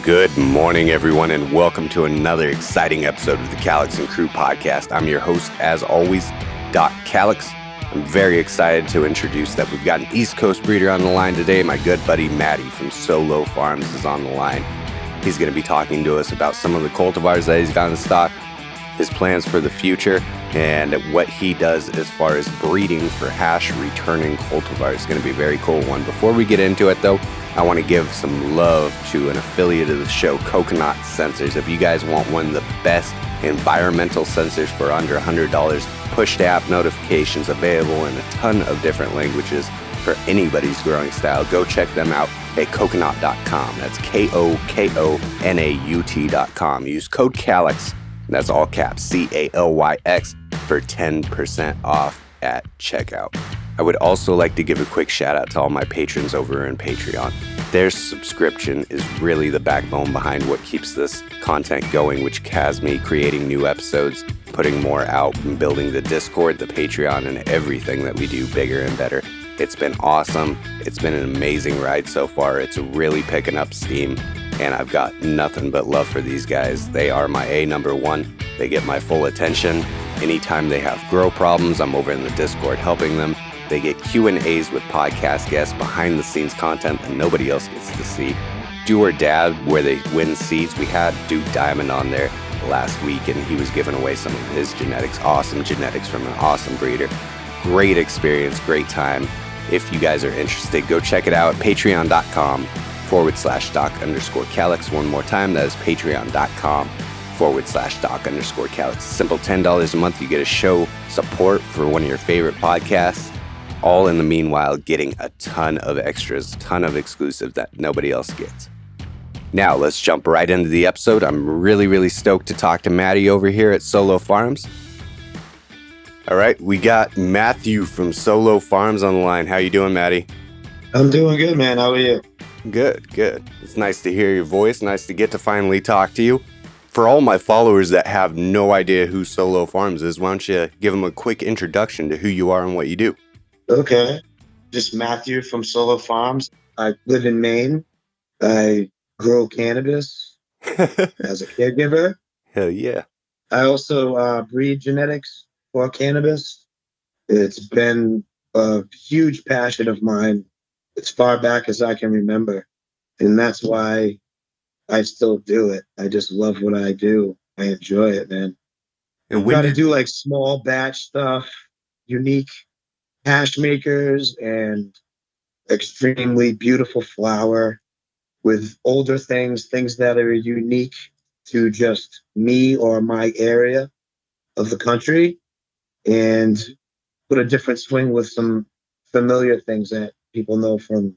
Good morning, everyone, and welcome to another exciting episode of the Calyx and Crew podcast. I'm your host, as always, Doc Calyx. I'm very excited to introduce that we've got an East Coast breeder on the line today. My good buddy Matty from Sowlow Farms is on the line. He's going to be talking to us about some of the cultivars that he's got in stock, his plans for the future, and what he does as far as breeding for hash returning cultivars. It's going to be a very cool one. Before we get into it, though, I want to give some love to an affiliate of the show, Kokonaut Sensors. If you guys want one of the best environmental sensors for under $100, push-to-app notifications available in a ton of different languages for anybody's growing style. Go check them out at kokonaut.com. That's KOKONAUT.com. Use code CALYX, that's all caps, CALYX, for 10% off at checkout. I would also like to give a quick shout out to all my patrons over in Patreon. Their subscription is really the backbone behind what keeps this content going, which has me creating new episodes, putting more out, and building the Discord, the Patreon, and everything that we do bigger and better. It's been awesome. It's been an amazing ride so far. It's really picking up steam, and I've got nothing but love for these guys. They are my number one. They get my full attention. Anytime they have grow problems, I'm over in the Discord helping them. They get Q&As with podcast guests, behind-the-scenes content that nobody else gets to see. Do or Dad, where they win seeds. We had Duke Diamond on there last week, and he was giving away some of his genetics. Awesome genetics from an awesome breeder. Great experience, great time. If you guys are interested, go check it out at patreon.com/doc_calyx. One more time, that is patreon.com/doc_calyx. Simple $10 a month. You get a show support for one of your favorite podcasts. All in the meanwhile, getting a ton of extras, ton of exclusive that nobody else gets. Now, let's jump right into the episode. I'm really stoked to talk to Matty over here at Sowlow Farms. All right, we got Matthew from Sowlow Farms on the line. How you doing, Matty? I'm doing good, man. How are you? Good. It's nice to hear your voice. Nice to get to finally talk to you. For all my followers that have no idea who Sowlow Farms is, why don't you give them a quick introduction to who you are and what you do? Okay. Just Matthew from Sowlow Farms. I live in Maine. I grow cannabis as a caregiver. Hell yeah. I also breed genetics for cannabis. It's been a huge passion of mine as far back as I can remember. And that's why I still do it. I just love what I do. I enjoy it, man. And we got to do like small batch stuff, unique hash makers, and extremely beautiful flower with older things that are unique to just me or my area of the country, and put a different swing with some familiar things that people know from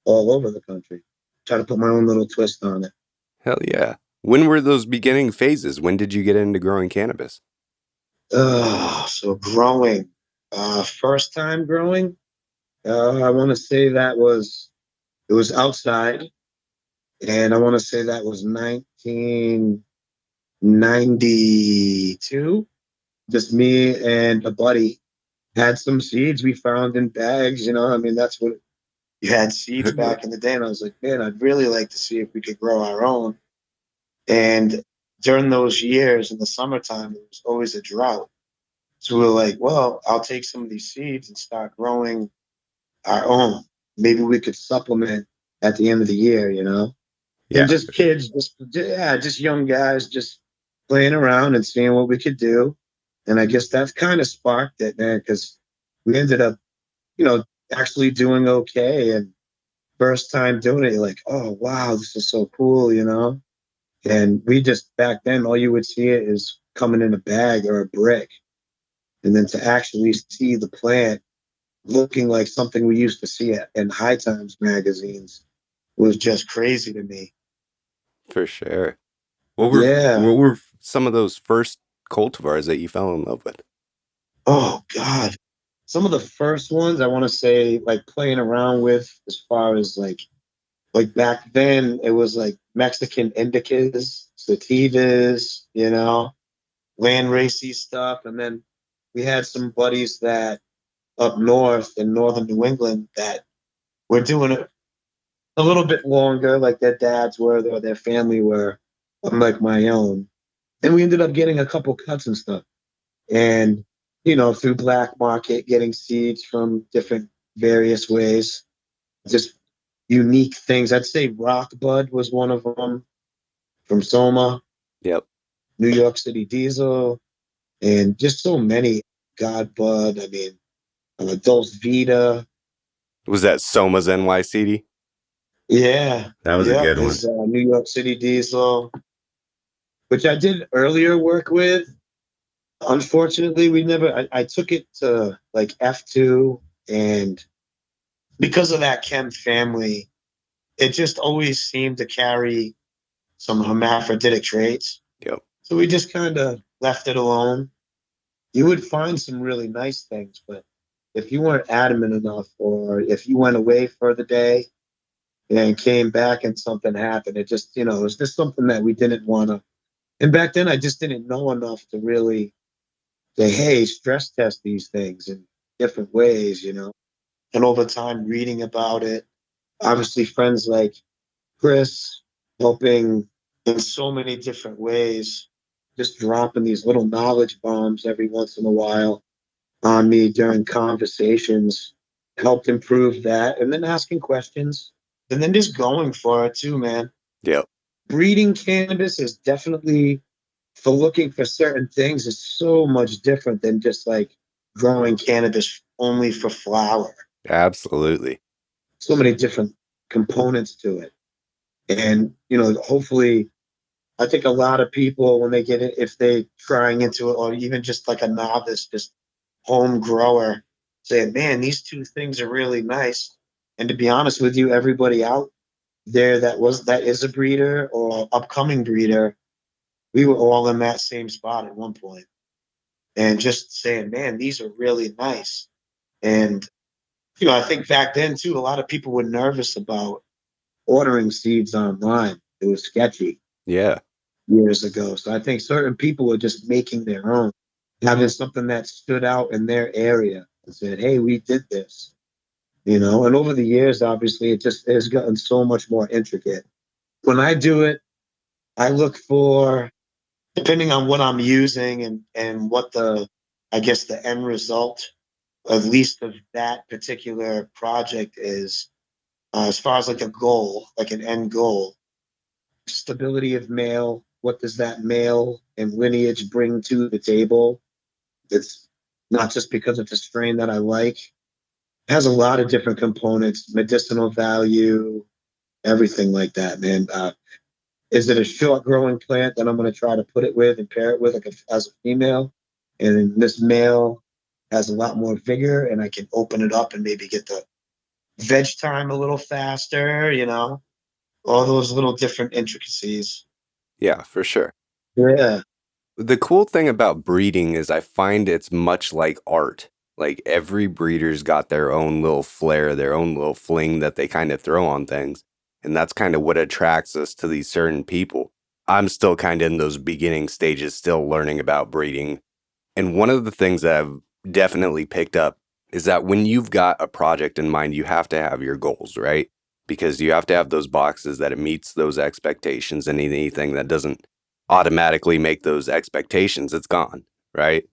all over the country. Try to put my own little twist on it. Hell yeah. When were those beginning phases? When did you get into growing cannabis? So growing. First time growing, I want to say it was outside, and I want to say that was 1992. Just me and a buddy had some seeds we found in bags, that's what you had, seeds back in the day. And I was like, man, I'd really like to see if we could grow our own. And during those years in the summertime, there was always a drought. So we were like, well, I'll take some of these seeds and start growing our own. Maybe we could supplement at the end of the year, Yeah. And just kids, just young guys, just playing around and seeing what we could do. And I guess that's kind of sparked it, man, because we ended up, actually doing okay. And first time doing it, you're like, oh, wow, this is so cool, And we just, back then, all you would see it is coming in a bag or a brick. And then to actually see the plant looking like something we used to see in High Times magazines was just crazy to me. For sure. What were some of those first cultivars that you fell in love with? Oh, God. Some of the first ones I want to say, like, playing around with, as far as like back then, it was like Mexican indicas, sativas, land racy stuff. And then we had some buddies that up north in northern New England that were doing it a little bit longer, like their dads were, or their family were, unlike my own. And we ended up getting a couple cuts and stuff. And, through black market, getting seeds from different various ways, just unique things. I'd say Rock Bud was one of them from Soma, Yep. New York City Diesel, and just so many. God Bud, I mean, Adults Vita. Was that Soma's NYCD? Yeah, That was a yeah, good one. there's New York City Diesel, which I did earlier work with. Unfortunately, I took it to like F2, and because of that chem family, it just always seemed to carry some hermaphroditic traits. Yep. So we just kind of left it alone. You would find some really nice things, but if you weren't adamant enough, or if you went away for the day and came back and something happened, it was just something that we didn't want to. And back then, I just didn't know enough to really say, hey, stress test these things in different ways. And over time, reading about it, obviously, friends like Chris helping in so many different ways, just dropping these little knowledge bombs every once in a while on me during conversations helped improve that. And then asking questions and then just going for it too, man. Yep. Breeding cannabis is definitely, for looking for certain things, is so much different than just like growing cannabis only for flower. Absolutely. So many different components to it. And, hopefully, I think a lot of people, when they get it, if they trying into it, or even just like a novice, just home grower, say, man, these two things are really nice. And to be honest with you, everybody out there that is a breeder or upcoming breeder, we were all in that same spot at one point. And just saying, man, these are really nice. And, I think back then too, a lot of people were nervous about ordering seeds online. It was sketchy Yeah. years ago. So I think certain people were just making their own, having something that stood out in their area and said, hey, we did this. And over the years, obviously, it just has gotten so much more intricate. When I do it, I look for, depending on what I'm using and what I guess the end result, at least of that particular project is, as far as like a goal, like an end goal, stability of male. What does that male and lineage bring to the table? It's not just because it's a strain that I like. It has a lot of different components, medicinal value, everything like that, man. Is it a short growing plant that I'm going to try to put it with and pair it with as a female? And this male has a lot more vigor, and I can open it up and maybe get the veg time a little faster. All those little different intricacies. Yeah, for sure. Yeah. The cool thing about breeding is I find it's much like art. Like every breeder's got their own little flair, their own little fling that they kind of throw on things. And that's kind of what attracts us to these certain people. I'm still kind of in those beginning stages, still learning about breeding. And one of the things that I've definitely picked up is that when you've got a project in mind, you have to have your goals, right? Because you have to have those boxes that it meets those expectations, and anything that doesn't automatically make those expectations, it's gone, right?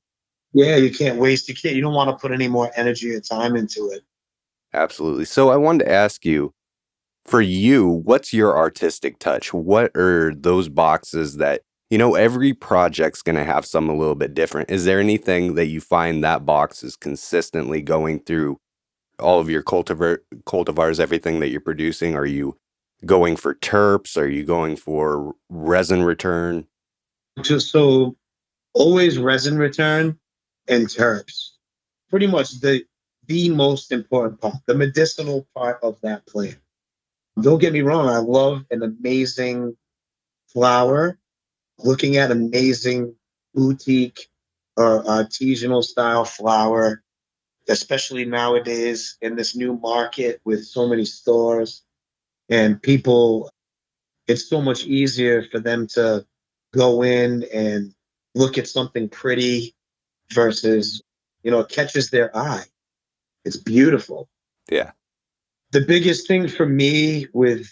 Yeah, you can't waste. You don't want to put any more energy or time into it. Absolutely. So I wanted to ask you, for you, what's your artistic touch? What are those boxes that, every project's going to have some a little bit different. Is there anything that you find that box is consistently going through all of your cultivars, everything that you're producing? Are you going for terps? Are you going for resin return? Just so always resin return and terps. Pretty much the most important part, the medicinal part of that plant. Don't get me wrong, I love an amazing flower. Looking at amazing boutique or artisanal style flower, especially nowadays in this new market with so many stores and people, it's so much easier for them to go in and look at something pretty versus, it catches their eye. It's beautiful. Yeah. The biggest thing for me with,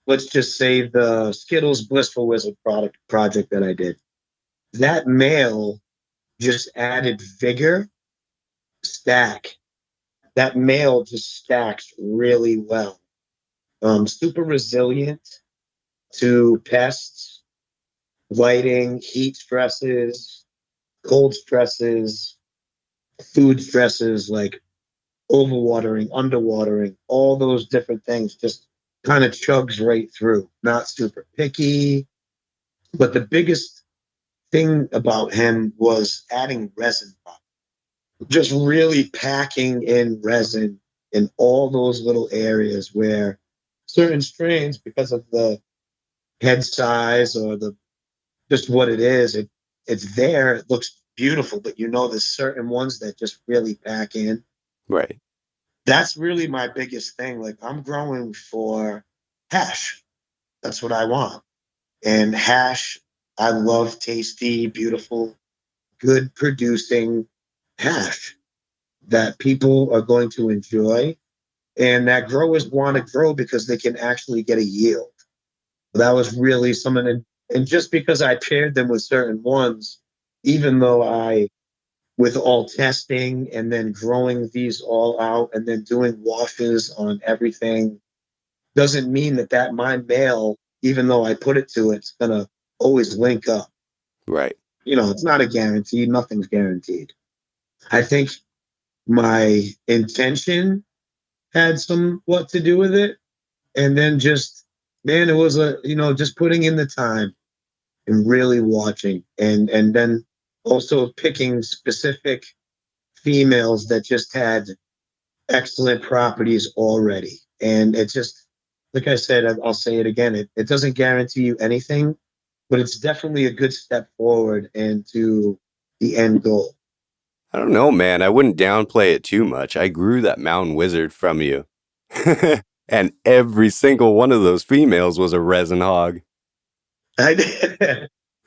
let's just say, the Skittles Blissful Wizard project that I did, that male just added vigor, stack. That male just stacks really well. Super resilient to pests, lighting, heat stresses, cold stresses, food stresses like overwatering, underwatering, all those different things just kind of chugs right through. Not super picky. But the biggest thing about him was adding resin, just really packing in resin in all those little areas where certain strains, because of the head size or the just what it is, it's there. It looks beautiful, but there's certain ones that just really pack in. Right. That's really my biggest thing. Like I'm growing for hash. That's what I want. And hash, I love tasty, beautiful, good producing hash that people are going to enjoy and that growers want to grow because they can actually get a yield. That was really something. And just because I paired them with certain ones, even though with all testing and then growing these all out and then doing washes on everything, doesn't mean that my male, even though I put it to it's going to always link up. Right. It's not a guarantee. Nothing's guaranteed. I think my intention had somewhat to do with it. And then just, man, it was just putting in the time and really watching and then also picking specific females that just had excellent properties already. And it just, like I said, I'll say it again, it doesn't guarantee you anything, but it's definitely a good step forward into the end goal. I don't know, man. I wouldn't downplay it too much. I grew that mountain wizard from you. And every single one of those females was a resin hog.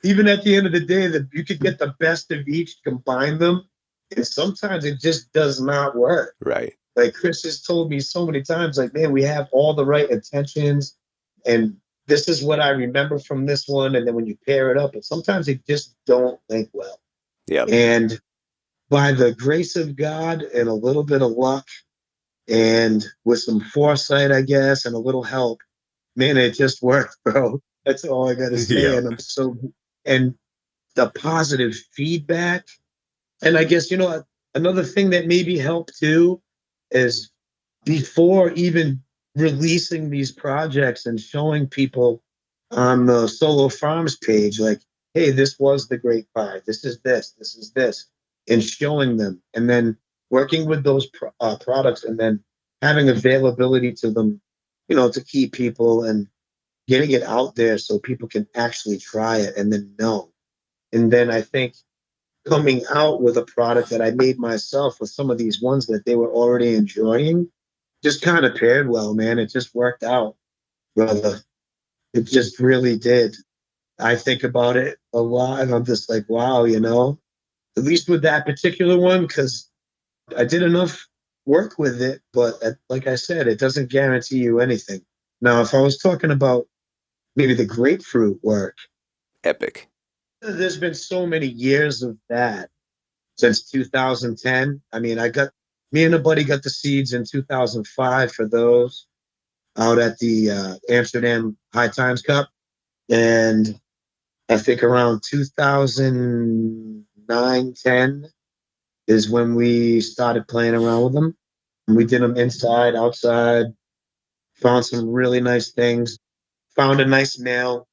Even at the end of the day, that you could get the best of each, combine them, and sometimes it just does not work. Right. Like Chris has told me so many times, like, man, we have all the right intentions, and this is what I remember from this one. And then when you pair it up, and sometimes they just don't link well. Yep. And by the grace of God and a little bit of luck and with some foresight, I guess, and a little help, man, it just worked, bro. That's all I got to say. Yep. And the positive feedback. And I guess, another thing that maybe helped too is before even releasing these projects and showing people on the Sowlow Farms page, like, hey, this was the great pie. This is this, and showing them, and then working with those products, and then having availability to them, to keep people and getting it out there so people can actually try it and then know. And then I think coming out with a product that I made myself with some of these ones that they were already enjoying just kind of paired well, man. It just worked out, brother. It just really did. I think about it a lot and I'm just like, wow, at least with that particular one, because I did enough work with it. But like I said, it doesn't guarantee you anything. Now, if I was talking about maybe the grapefruit work, Epic. there's been so many years of that since 2010. I mean, me and a buddy got the seeds in 2005 for those out at the Amsterdam High Times Cup. And I think around 2009, 10 is when we started playing around with them. And we did them inside, outside, found some really nice things, found a nice male,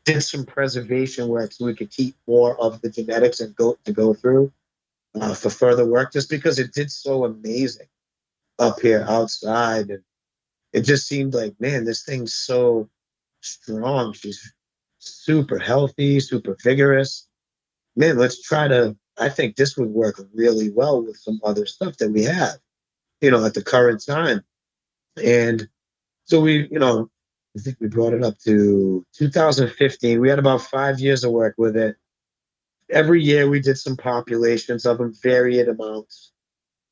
did some preservation work so we could keep more of the genetics and go through for further work, just because it did so amazing up here outside. And it just seemed like, man, this thing's so strong. She's super healthy, super vigorous. Man, I think this would work really well with some other stuff that we have, at the current time. And so I think we brought it up to 2015. We had about 5 years of work with it. Every year we did some populations of them, varied amounts.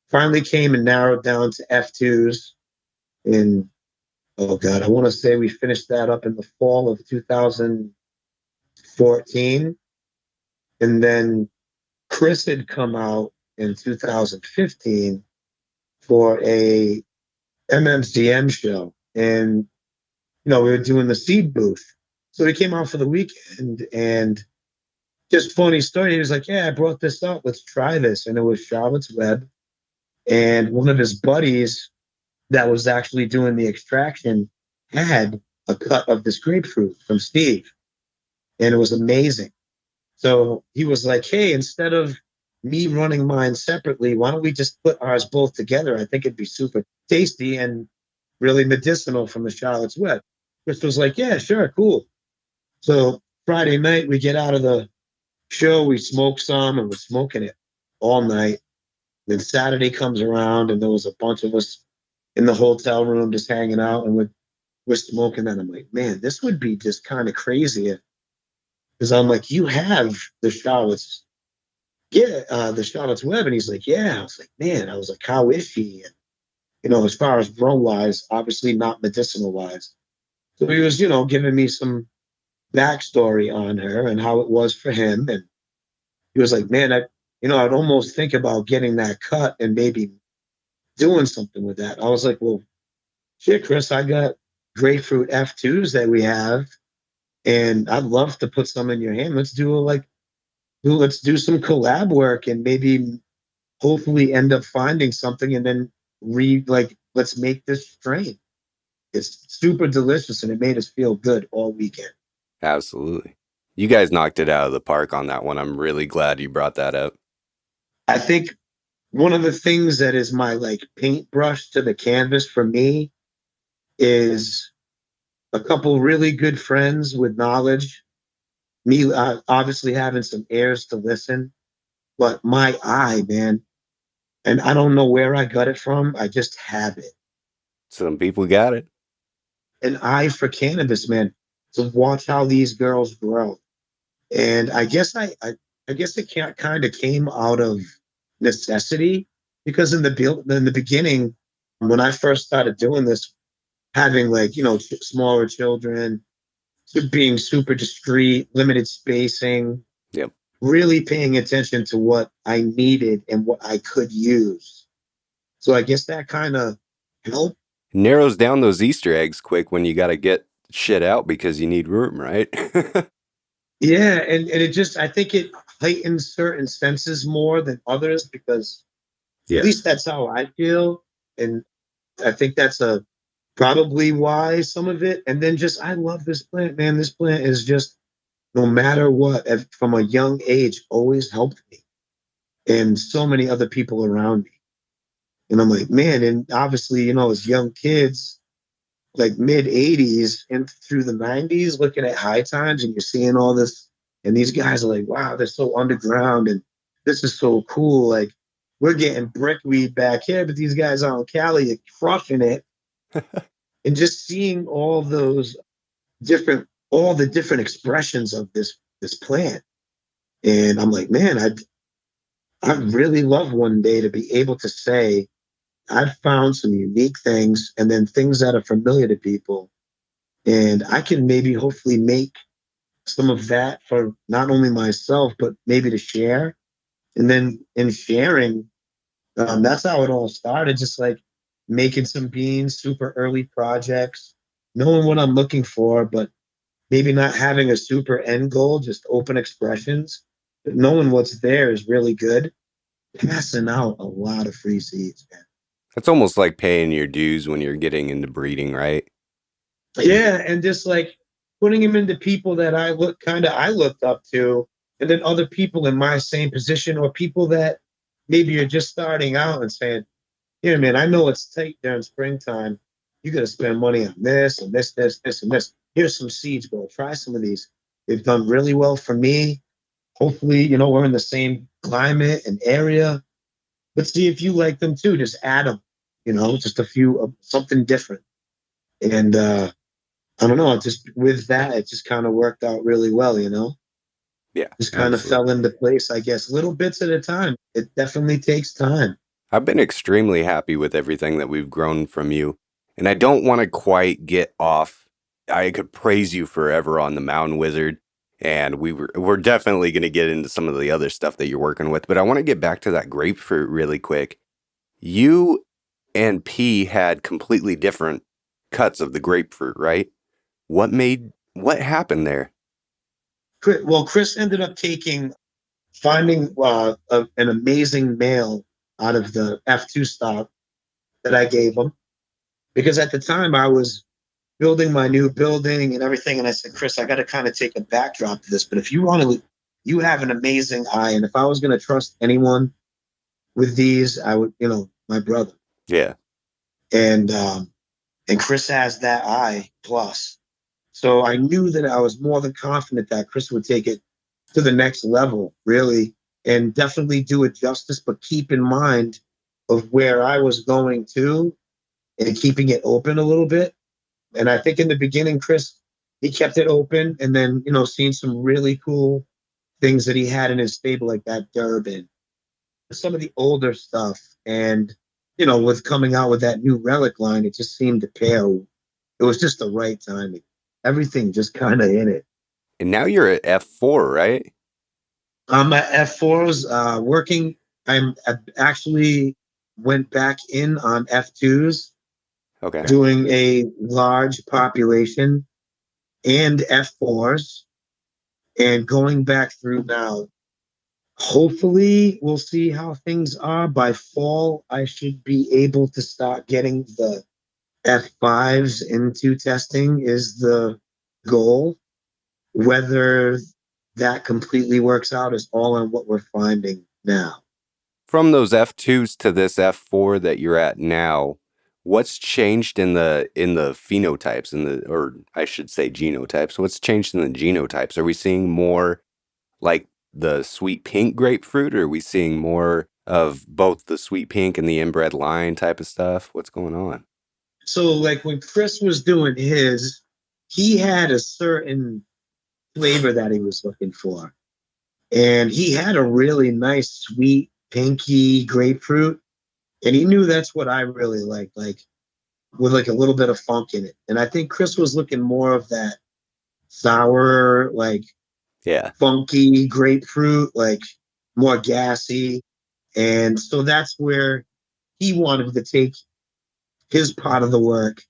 Finally came and narrowed down to F2s. in, oh God, I want to say we finished that up in the fall of 2014. And then Chris had come out in 2015 for a MMCM show. And, we were doing the seed booth. So he came out for the weekend and just funny story. He was like, yeah, I brought this up. Let's try this. And it was Charlotte's Web. And one of his buddies that was actually doing the extraction had a cut of this grapefruit from Steve. And it was amazing. So he was like, hey, instead of me running mine separately, why don't we just put ours both together? I think it'd be super tasty and really medicinal from the Charlotte's Web. Chris was like, yeah, sure, cool. So Friday night, we get out of the show, we smoke some, and we're smoking it all night. Then Saturday comes around, and there was a bunch of us in the hotel room just hanging out, and we're smoking that. I'm like, man, this would be just kind of crazy. Because I'm like, you have the Charlotte's, the Charlotte's Web. And he's like, yeah. I was like, man, I was like, how is she? And, as far as grow wise, obviously not medicinal wise. So he was, giving me some backstory on her and how it was for him. And he was like, man, I'd almost think about getting that cut and maybe doing something with that. I was like, well, shit, Chris, I got grapefruit F2s that we have, and I'd love to put some in your hand. Let's do some collab work and maybe hopefully end up finding something and then let's make this strain. It's super delicious and it made us feel good all weekend. Absolutely. You guys knocked it out of the park on that one. I'm really glad you brought that up. I think one of the things that is my paintbrush to the canvas for me is a couple really good friends with knowledge. Me, obviously having some ears to listen, but my eye, man, and I don't know where I got it from. I just have it. Some people got it. An eye for cannabis, man. To watch how these girls grow, and I guess I guess it kind of came out of necessity because in the beginning, when I first started doing this, having smaller children, being super discreet, limited spacing, Yep. really paying attention to what I needed and what I could use. So I guess that kind of helped. Narrows down those Easter eggs quick when you got to get shit out because you need room, right? Yeah, and it just I think it heightens certain senses more than others because at least that's how I feel. And I think that's probably why some of it. And then just I love this plant, man. This plant is just no matter what, from a young age, always helped me and so many other people around me. And I'm like, man, and obviously, as young kids, like mid 80s and through the 90s, looking at high times and you're seeing all this, and these guys are like, wow, they're so underground and this is so cool. Like, we're getting brickweed back here, but these guys out in Cali are crushing it. And just seeing all the different expressions of this plant. And I'm like, man, I'd really love one day to be able to say, I've found some unique things and then things that are familiar to people. And I can maybe hopefully make some of that for not only myself, but maybe to share. And then in sharing, that's how it all started. Just like making some beans, super early projects, knowing what I'm looking for, but maybe not having a super end goal, just open expressions. But knowing what's there is really good. Passing out a lot of free seeds, man. It's almost like paying your dues when you're getting into breeding, right? Yeah, and just putting them into people that I looked up to, and then other people in my same position or people that maybe are just starting out and saying, "Here, man, I know it's tight during springtime. You got to spend money on this and this, and this. Here's some seeds, bro. Try some of these. They've done really well for me. Hopefully, we're in the same climate and area. Let's see if you like them too. Just add them, just a few of something different." And I don't know. Just with that, it just kind of worked out really well, Yeah, Just kind of fell absolutely. into place, I guess, little bits at a time. It definitely takes time. I've been extremely happy with everything that we've grown from you. And I don't want to quite get off. I could praise you forever on the Mountain Wizard, and we're definitely going to get into some of the other stuff that you're working with. But I want to get back to that grapefruit really quick. You and P had completely different cuts of the grapefruit, right? What happened there? Well, Chris ended up finding an amazing male out of the F2 stock that I gave him. Because at the time I was building my new building and everything. And I said, Chris, I got to kind of take a backdrop to this. But if you want to, you have an amazing eye. And if I was going to trust anyone with these, I would, my brother. Yeah. And Chris has that eye plus. So I knew that I was more than confident that Chris would take it to the next level, really, and definitely do it justice, but keep in mind of where I was going to and keeping it open a little bit. And I think in the beginning, Chris, he kept it open and then, seeing some really cool things that he had in his stable, like that Durban, some of the older stuff. And, with coming out with that new relic line, it just seemed to pair. It was just the right timing. Everything just kind of in it. And now you're at F4, right? I'm at F4s working. I actually went back in on F2s, Okay. doing a large population and F4s, and going back through now. Hopefully, we'll see how things are. By fall, I should be able to start getting the F5s into testing, is the goal. Whether that completely works out is all on what we're finding now. From those F2s to this F4 that you're at now, what's changed in the phenotypes or I should say genotypes? What's changed in the genotypes? Are we seeing more like the sweet pink grapefruit, or are we seeing more of both the sweet pink and the inbred line type of stuff? What's going on? So, like when Chris was doing his, he had a certain flavor that he was looking for. And he had a really nice, sweet, pinky grapefruit. And he knew that's what I really like with like a little bit of funk in it. And I think Chris was looking more of that sour, like Yeah. funky grapefruit, like more gassy. And so that's where he wanted to take his part of the work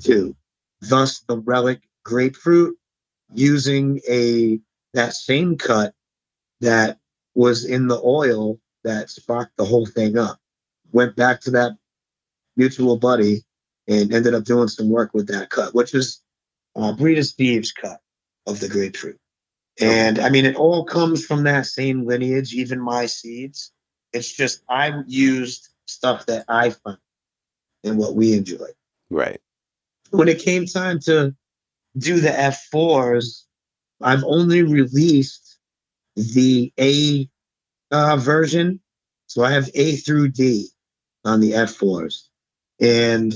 too. Thus the relic grapefruit, using that same cut that was in the oil that sparked the whole thing up. Went back to that mutual buddy and ended up doing some work with that cut, which was Breeder Steve's cut of the grapefruit. And I mean, it all comes from that same lineage, even my seeds. It's just I used stuff that I found and what we enjoy. Right. When it came time to do the F4s, I've only released the A version. So I have A through D on the F4s. And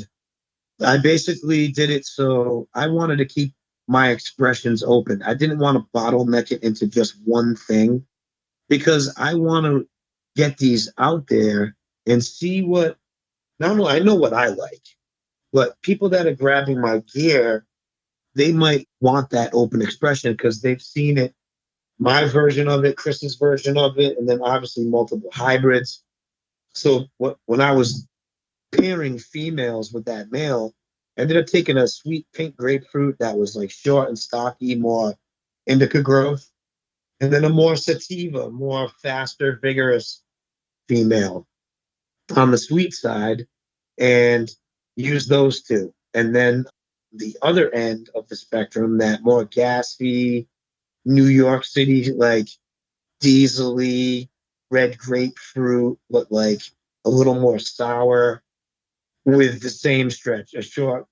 I basically did it so I wanted to keep my expressions open. I didn't want to bottleneck it into just one thing because I want to get these out there and see what, not only I know what I like, but people that are grabbing my gear, they might want that open expression because they've seen it, my version of it, Chris's version of it, and then obviously multiple hybrids. So when I was pairing females with that male, I ended up taking a sweet pink grapefruit that was like short and stocky, more indica growth, and then a more sativa, more faster, vigorous female on the sweet side, and use those two. And then the other end of the spectrum, that more gassy, New York City, like diesely red grapefruit, but like a little more sour, with the same stretch, a short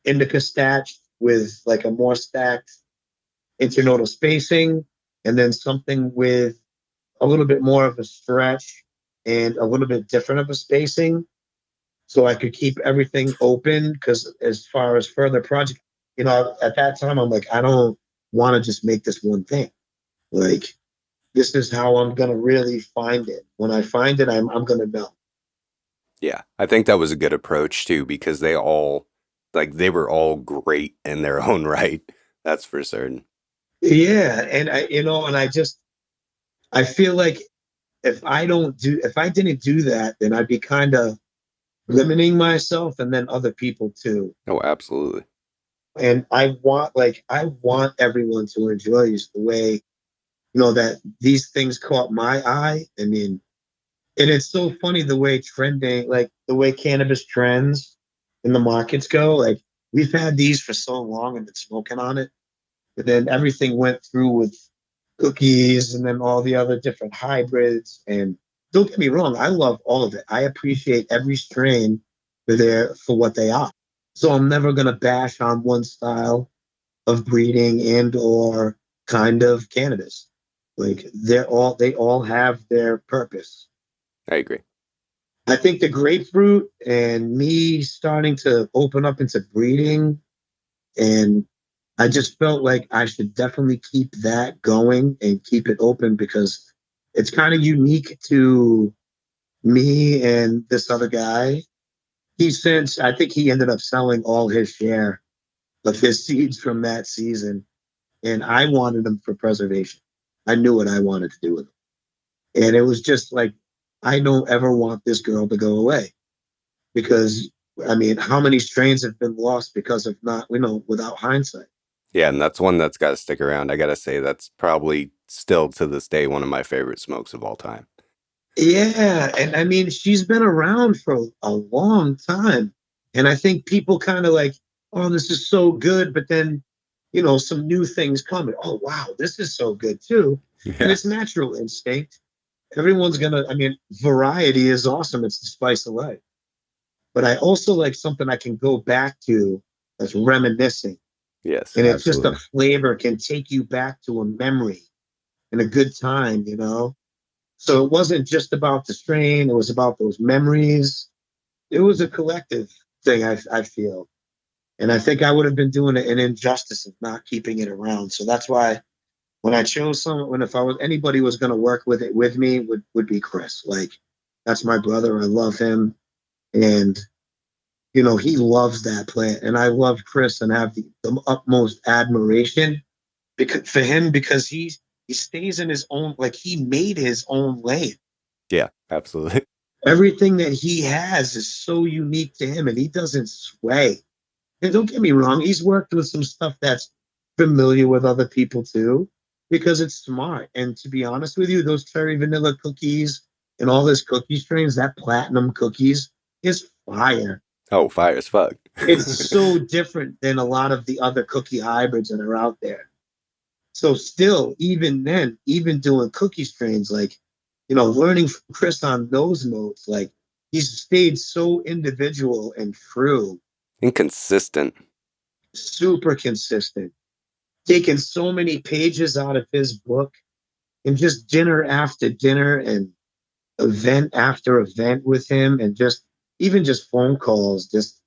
indica statch with like a more stacked internodal spacing, and then something with a little bit more of a stretch and a little bit different of a spacing. So I could keep everything open because as far as further project, at that time, I'm like, I don't want to just make this one thing. Like, this is how I'm going to really find it. When I find it, I'm going to know. Yeah, I think that was a good approach too, because they were all great in their own right. That's for certain. Yeah, and I feel like if I didn't do that, then I'd be kind of limiting myself and then other people too. Oh, absolutely. And I want everyone to enjoy this the way, that these things caught my eye. I mean, and it's so funny the way trending, like the way cannabis trends in the markets go. Like we've had these for so long and been smoking on it, but then everything went through with cookies and then all the other different hybrids. And don't get me wrong, I love all of it. I appreciate every strain for what they are. So I'm never gonna bash on one style of breeding and or kind of cannabis. Like they all have their purpose. I agree. I think the grapefruit and me starting to open up into breeding, and I just felt like I should definitely keep that going and keep it open because it's kind of unique to me and this other guy. I think he ended up selling all his share of his seeds from that season, and I wanted them for preservation. I knew what I wanted to do with them. And it was just like, I don't ever want this girl to go away because, I mean, how many strains have been lost because of not, without hindsight? Yeah, and that's one that's got to stick around. I got to say, that's probably still to this day one of my favorite smokes of all time. Yeah. And I mean, she's been around for a long time. And I think people kind of like, oh, this is so good. But then, some new things come. Oh, wow, this is so good too. And Yeah. it's natural instinct. I mean, variety is awesome. It's the spice of life. But I also like something I can go back to that's reminiscing. Yes, And it's just a absolutely. flavor can take you back to a memory and a good time. So it wasn't just about the strain, it was about those memories. It was a collective thing, I feel. And I think I would have been doing it an injustice of not keeping it around. So that's why when I chose someone, if I was anybody was going to work with it with me, would be Chris. Like that's my brother. I love him. And he loves that plant. And I love Chris and have the utmost admiration for him because he stays in his own, like he made his own lane. Yeah, absolutely. Everything that he has is so unique to him and he doesn't sway. And don't get me wrong, he's worked with some stuff that's familiar with other people too, because it's smart. And to be honest with you, those cherry vanilla cookies and all this cookie strains, that platinum cookies is fire. Oh, fire as fuck. It's so different than a lot of the other cookie hybrids that are out there. So still, even then, even doing cookie strains, like, learning from Chris on those notes, like he's stayed so individual and true, Inconsistent. super consistent, taking so many pages out of his book and just dinner after dinner and event after event with him and just phone calls, just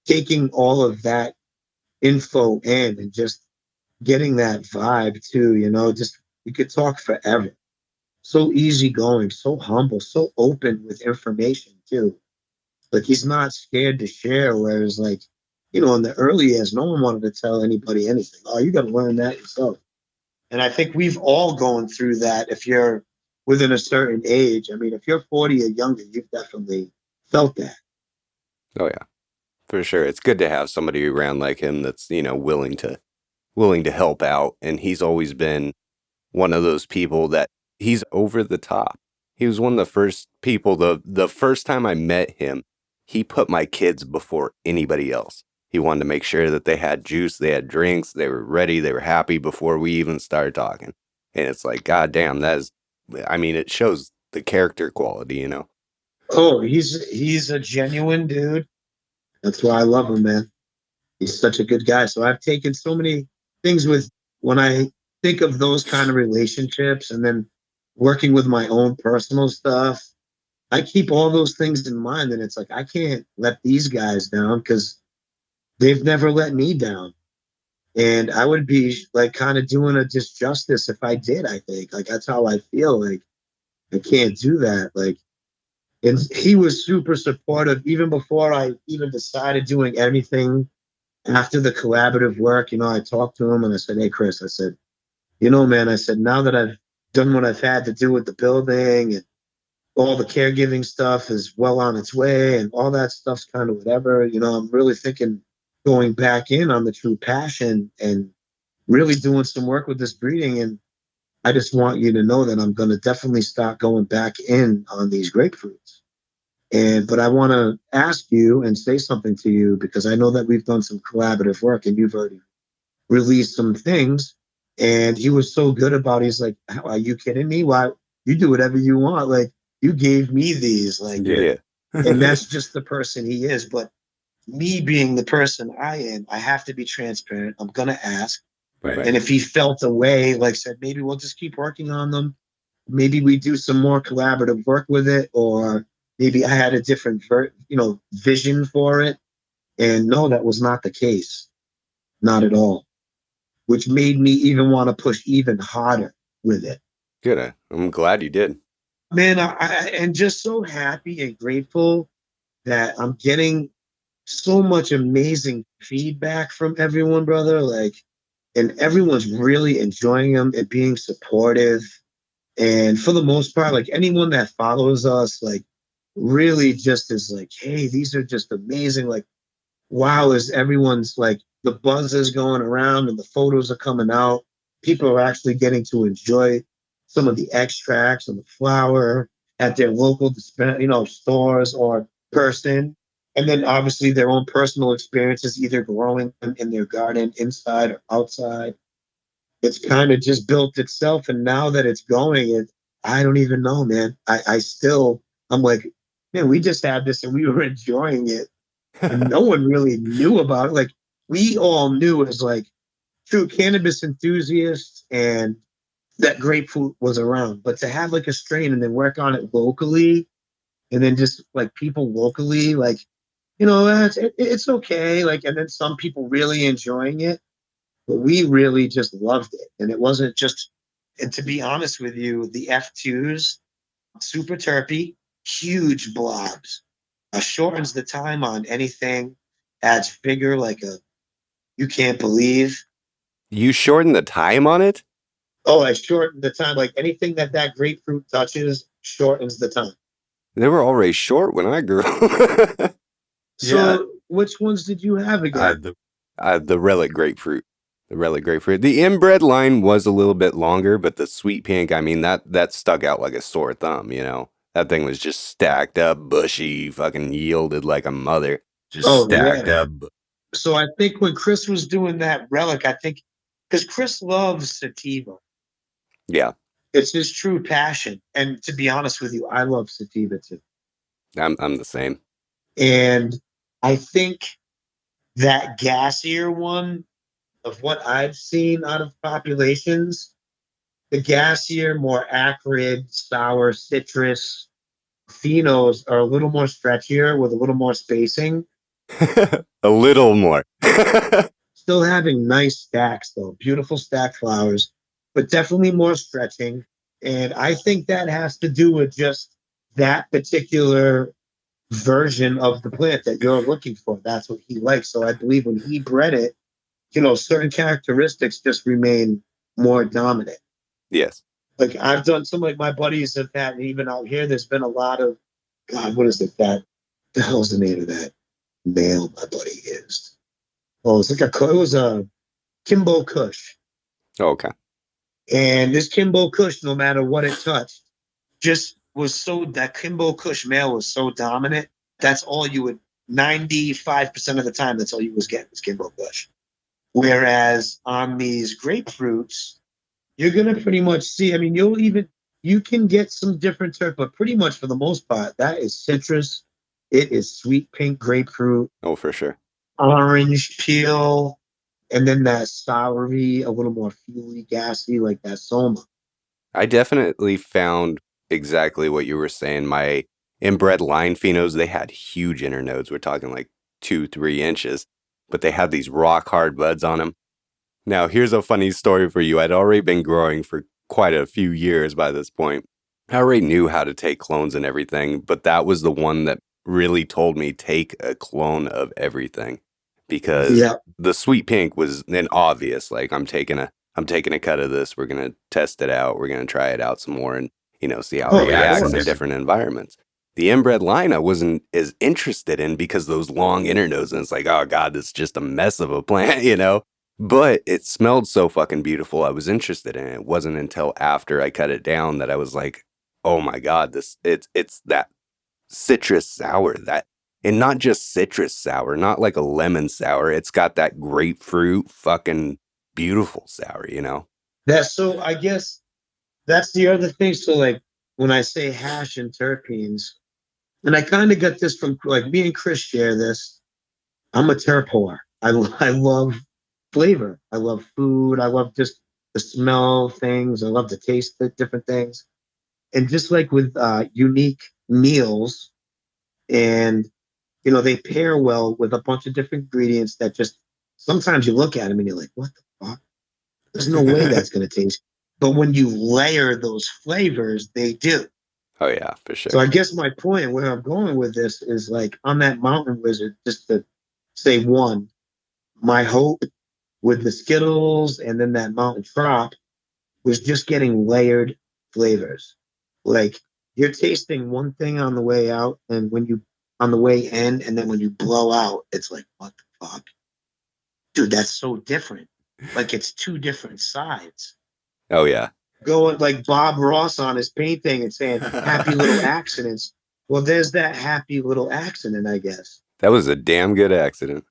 taking all of that info in and just getting that vibe too, just we could talk forever. So easygoing, so humble, so open with information too. Like he's not scared to share. Whereas like, in the early years, no one wanted to tell anybody anything. Oh, you got to learn that yourself. And I think we've all gone through that if you're within a certain age. I mean, if you're 40 or younger, you've definitely felt that. Oh yeah, for sure. It's good to have somebody around like him that's, willing to help out. And he's always been one of those people that he's over the top. He was one of the first people, the first time I met him, he put my kids before anybody else. He wanted to make sure that they had juice, they had drinks, they were ready, they were happy before we even started talking. And it's like, God damn, I mean, it shows the character quality. Oh, he's a genuine dude. That's why I love him, man. He's such a good guy. So I've taken so many things with when I think of those kind of relationships and then working with my own personal stuff. I keep all those things in mind, and it's like I can't let these guys down because they've never let me down. And I would be like kind of doing a disjustice if I did, I think. Like that's how I feel. Like I can't do that. Like And he was super supportive even before I even decided doing anything after the collaborative work. I talked to him and I said, "Hey, Chris," I said, man, I said, now that I've done what I've had to do with the building and all the caregiving stuff is well on its way and all that stuff's kind of whatever, I'm really thinking going back in on the true passion and really doing some work with this breeding. And I just want you to know that I'm going to definitely start going back in on these grapefruits. But I want to ask you and say something to you because I know that we've done some collaborative work and you've already released some things. And he was so good about it. He's like, "Are you kidding me? Why you do whatever you want? Like you gave me these, like, Yeah. and that's just the person he is. But me being the person I am, I have to be transparent. I'm gonna ask. Right. And if he felt a way, like said, maybe we'll just keep working on them. Maybe we do some more collaborative work with it, or maybe I had a different, vision for it. And no, that was not the case, not at all. Which made me even want to push even harder with it. Good. I'm glad you did. Man, I am just so happy and grateful that I'm getting so much amazing feedback from everyone, brother. Like, and everyone's really enjoying them and being supportive. And for the most part, like anyone that follows us, like really just is like, hey, these are just amazing. Like, wow, is everyone's like the buzz is going around and the photos are coming out. People are actually getting to enjoy some of the extracts and the flower at their local, stores or person. And then obviously their own personal experiences, either growing them in their garden, inside or outside. It's kind of just built itself. And now that it's going, I don't even know, man. I'm like, man, we just had this and we were enjoying it and no one really knew about it. Like we all knew as like true cannabis enthusiasts and that grapefruit was around. But to have like a strain and then work on it locally and then just like people locally, like, it's okay. Like, and then some people really enjoying it, but we really just loved it. And it wasn't just, and to be honest with you, the F2s, super terpy, huge blobs shortens the time on anything, adds figure like you can't believe. You shortened the time on it? Oh, I shortened the time. Like anything that grapefruit touches shortens the time. They were already short when I grew. So, which ones did you have again? The relic grapefruit. The relic grapefruit. The inbred line was a little bit longer, but the sweet pink, I mean, that stuck out like a sore thumb, you know? That thing was just stacked up, bushy, fucking yielded like a mother. Oh, yeah. So I think when Chris was doing that relic, I think because Chris loves sativa. Yeah, It's his true passion. And to be honest with you, I love sativa too. I'm the same. And I think that gassier one of what I've seen out of populations, the gassier, more acrid, sour, citrus phenos are a little more stretchier with a little more spacing. A little more. Still having nice stacks though, beautiful stack flowers, but definitely more stretching. And I think that has to do with just that particular version of the plant that you're looking for. That's what he likes. So I believe when he bred it, certain characteristics just remain more dominant. Yes. Like I've done some like my buddies have had, and even out here, there's been a lot of God, what is it? The hell's the name of that male my buddy is? Oh, it was a Kimbo Kush. Okay. And this Kimbo Kush, no matter what it touched, just was so that Kimbo Kush male was so dominant. That's all you would 95% of the time, that's all you was getting was Kimbo Kush. Whereas on these grapefruits, you're gonna pretty much see. I mean, you can get some different terp, but pretty much for the most part, that is citrus. It is sweet pink grapefruit, Oh, for sure. orange peel, and then that soury, a little more fuely, gassy, like that soma. I definitely found exactly what you were saying. My inbred line phenos, they had huge internodes. We're talking like 2-3 inches, but they had these rock hard buds on them. Now, here's a funny story for you. I'd already been growing for quite a few years by this point. I already knew how to take clones and everything, but that was the one that really told me take a clone of everything because Yeah. the sweet pink was an obvious like I'm taking a cut of this, we're gonna test it out, we're gonna try it out some more and see how it Oh, of reacts in course. different environments. The inbred line I wasn't as interested in because those long internodes and it's like, oh god, this is just a mess of a plant. But it smelled so fucking beautiful. I was interested in it. It wasn't until after I cut it down that I was like, oh my god, it's that citrus sour that and not just citrus sour, not like a lemon sour. It's got that grapefruit fucking beautiful sour. That's so. I guess that's the other thing. So like when I say hash and terpenes, and I kind of got this from like me and Chris share this. I'm a terp whore. I love flavor. I love food. I love just the smell of things. I love to taste the different things. And just like with unique meals, and they pair well with a bunch of different ingredients that just sometimes you look at them and you're like, what the fuck? There's no way that's going to taste. But when you layer those flavors, they do. Oh yeah, for So sure. I guess my point where I'm going with this is like on that mountain wizard, just to say one, my hope with the Skittles and then that mountain drop was just getting layered flavors. Like you're tasting one thing on the way out, and when you on the way in, and then when you blow out, it's like, what the fuck? Dude, that's so different. Like it's two different sides. Oh yeah. Going like Bob Ross on his painting and saying happy little accidents. Well, there's that happy little accident, I guess. That was a damn good accident.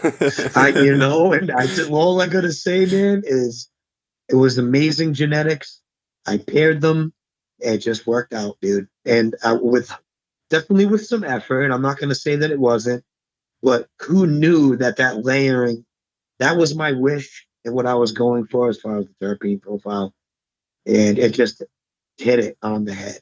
And all I gotta say, man, is it was amazing genetics. I paired them. It just worked out, dude. And with definitely with some effort. I'm not gonna say that it wasn't, but who knew that layering, that was my wish and what I was going for as far as the terpene profile, and it just hit it on the head.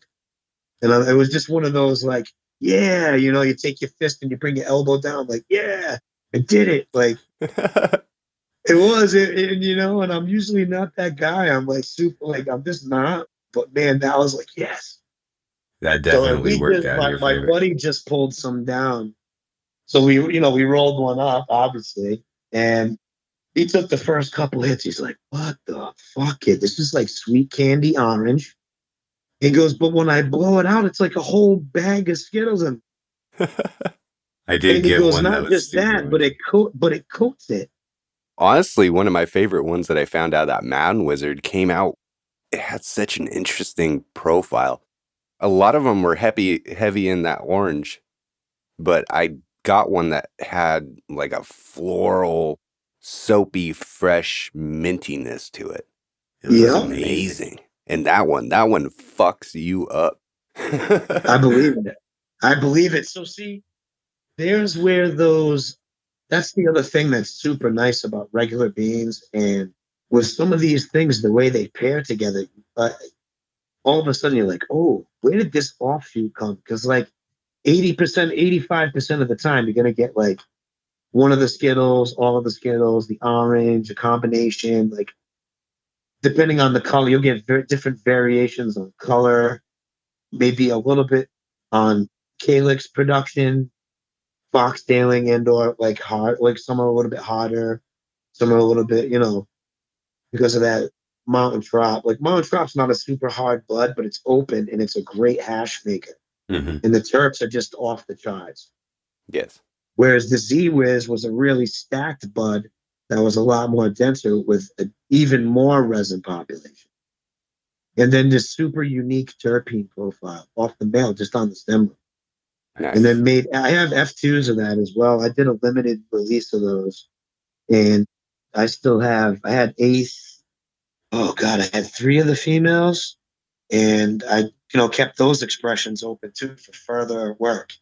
And it was just one of those like, yeah, you take your fist and you bring your elbow down, like, yeah, I did it. Like it was, and I'm usually not that guy. I'm like super, like I'm just not. But man, that was like, yes. That So and definitely we worked just, out in my your my favor. buddy just pulled some down. So we rolled one up, obviously, and he took the first couple hits. He's like, "What the fuck, kid? This is like sweet candy orange." He goes, "But when I blow it out, it's like a whole bag of Skittles." I did And he get goes, one that "Not was just super that, but much. it coats it." Honestly, one of my favorite ones that I found out that Mountain Wizard came out, it had such an interesting profile. A lot of them were heavy in that orange, but I got one that had like a floral, soapy, fresh mintiness to it. It was Yep, amazing. And that one fucks you up. I believe it. I believe it. So see, there's where those. That's the other thing that's super nice about regular beans, and with some of these things, the way they pair together. Uh, all of a sudden, you're like, oh, where did this offshoot come? Because like 80%, 85% of the time, you're gonna get like one of the Skittles, all of the Skittles, the orange, a combination. Like depending on the color, you'll get different variations on color, maybe a little bit on calyx production, foxtailing, and/or like hard. Like some are a little bit harder, some are a little bit, because of that mountain drop. Like mountain drop's not a super hard bud, but it's open and it's a great hash maker. Hmm. And the terps are just off the charts. Yes. Whereas the Z Wiz was a really stacked bud that was a lot more denser with an even more resin population. And then this super unique terpene profile off the male, just on the stem. And Nice. then I have F2s of that as well. I did a limited release of those. And I had Ace. Oh God, I had three of the females. And I, kept those expressions open too for further work,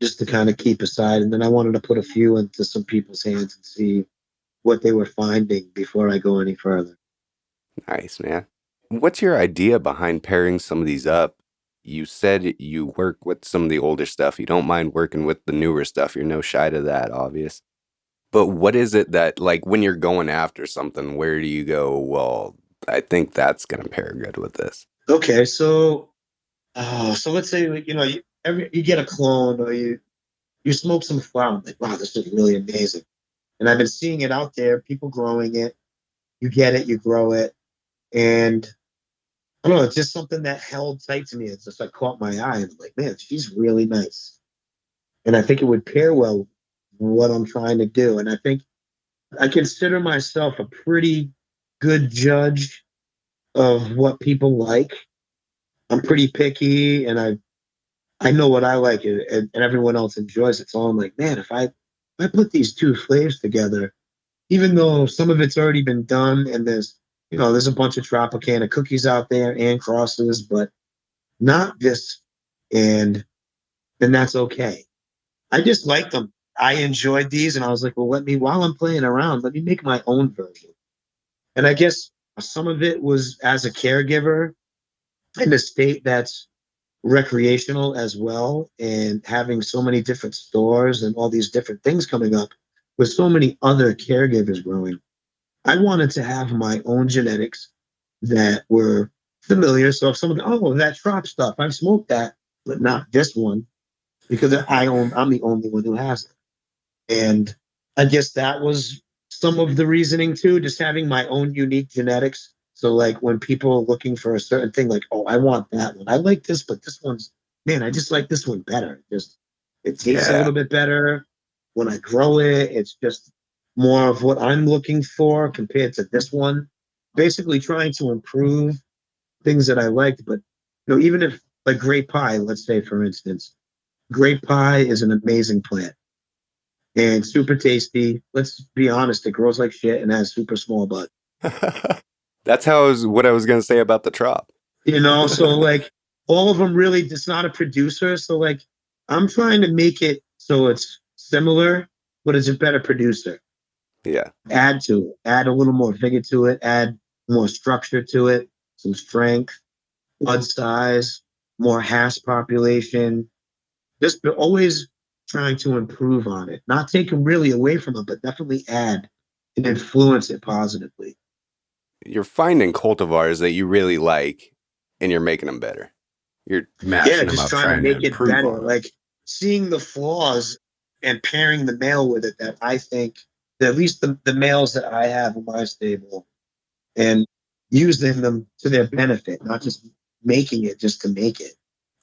just to kind of keep aside. And then I wanted to put a few into some people's hands and see what they were finding before I go any further. Nice, man. What's your idea behind pairing some of these up? You said you work with some of the older stuff. You don't mind working with the newer stuff. You're no shy to that, obvious. But what is it that, like, when you're going after something, where do you go, well, I think that's going to pair good with this? Okay, so so let's say you get a clone or you smoke some flower. Like, wow, this is really amazing. And I've been seeing it out there, people growing it. You get it, you grow it, and I don't know, it's just something that held tight to me. It's just like caught my eye, and I'm like, man, she's really nice, and I think it would pair well with what I'm trying to do. And I think I consider myself a pretty good judge of what people like. I'm pretty picky, and I know what I like, and everyone else enjoys it. So I'm like, man, if I put these two flavors together, even though some of it's already been done, and there's a bunch of Tropicana cookies out there and crosses, but not this, and then that's okay. I just like them. I enjoyed these, and I was like, well, while I'm playing around, let me make my own version. And I guess some of it was as a caregiver in a state that's recreational as well, and having so many different stores and all these different things coming up with so many other caregivers growing. I wanted to have my own genetics that were familiar. So if someone, oh, that trop stuff, I've smoked that, but not this one because I'm the only one who has it. And I guess that was some of the reasoning too, just having my own unique genetics. So like when people are looking for a certain thing, like, oh, I want that one. I like this, but this one's, man, I just like this one better. Just it tastes a Yeah. little bit better. When I grow it, it's just more of what I'm looking for compared to this one. Basically trying to improve things that I liked, but even if like grape pie, let's say for instance, grape pie is an amazing plant and super tasty. Let's be honest, it grows like shit and has super small buds. That's what I was going to say about the trop. So like all of them really, it's not a producer. So like I'm trying to make it so it's similar, but it's a better producer. Yeah. Add to it, add a little more vigor to it, add more structure to it, some strength, bud size, more hash population. Just always trying to improve on it, not take them really away from it, but definitely add and influence it positively. You're finding cultivars that you really like and you're making them better. You're Yeah, mashing them just up, trying to trying to make it improve better. on them. Like seeing the flaws and pairing the male with it that I think that at least the males that I have in my stable and using them to their benefit, not just making it just to make it.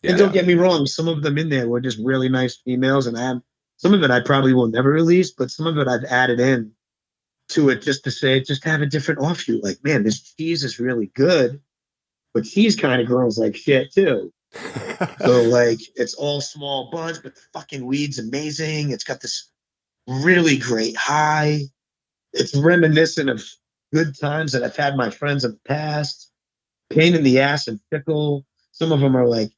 And don't Yeah. get me wrong, some of them in there were just really nice females, and some of it I probably will never release, but some of it I've added in to it just to say, just have a different offshoot. Like, man, this cheese is really good, but cheese kind of grows like shit too. So like, it's all small buds, but the fucking weed's amazing. It's got this really great high. It's reminiscent of good times that I've had my friends in the past. Pain in the ass and fickle. Some of them are like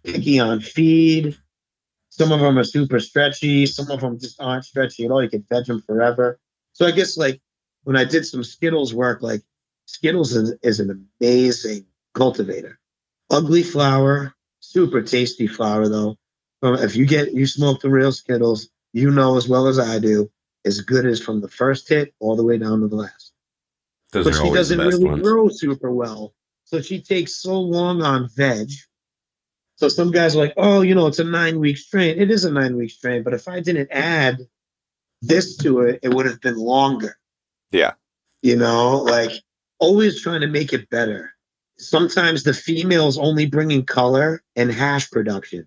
picky on feed. Some of them are super stretchy. Some of them just aren't stretchy at all. You can veg them forever. So I guess like when I did some Skittles work, like Skittles is an amazing cultivator. Ugly flower, super tasty flower though. If you smoke the real Skittles, you know as well as I do, as good as from the first hit all the way down to the last. Those But are she always the doesn't best really ones. grow super well. So she takes so long on veg. So some guys are like, oh, it's a 9 week strain. It is a 9 week strain, but if I didn't add this to it, it would have been longer. Yeah. Like always trying to make it better. Sometimes the female's only bringing color and hash production.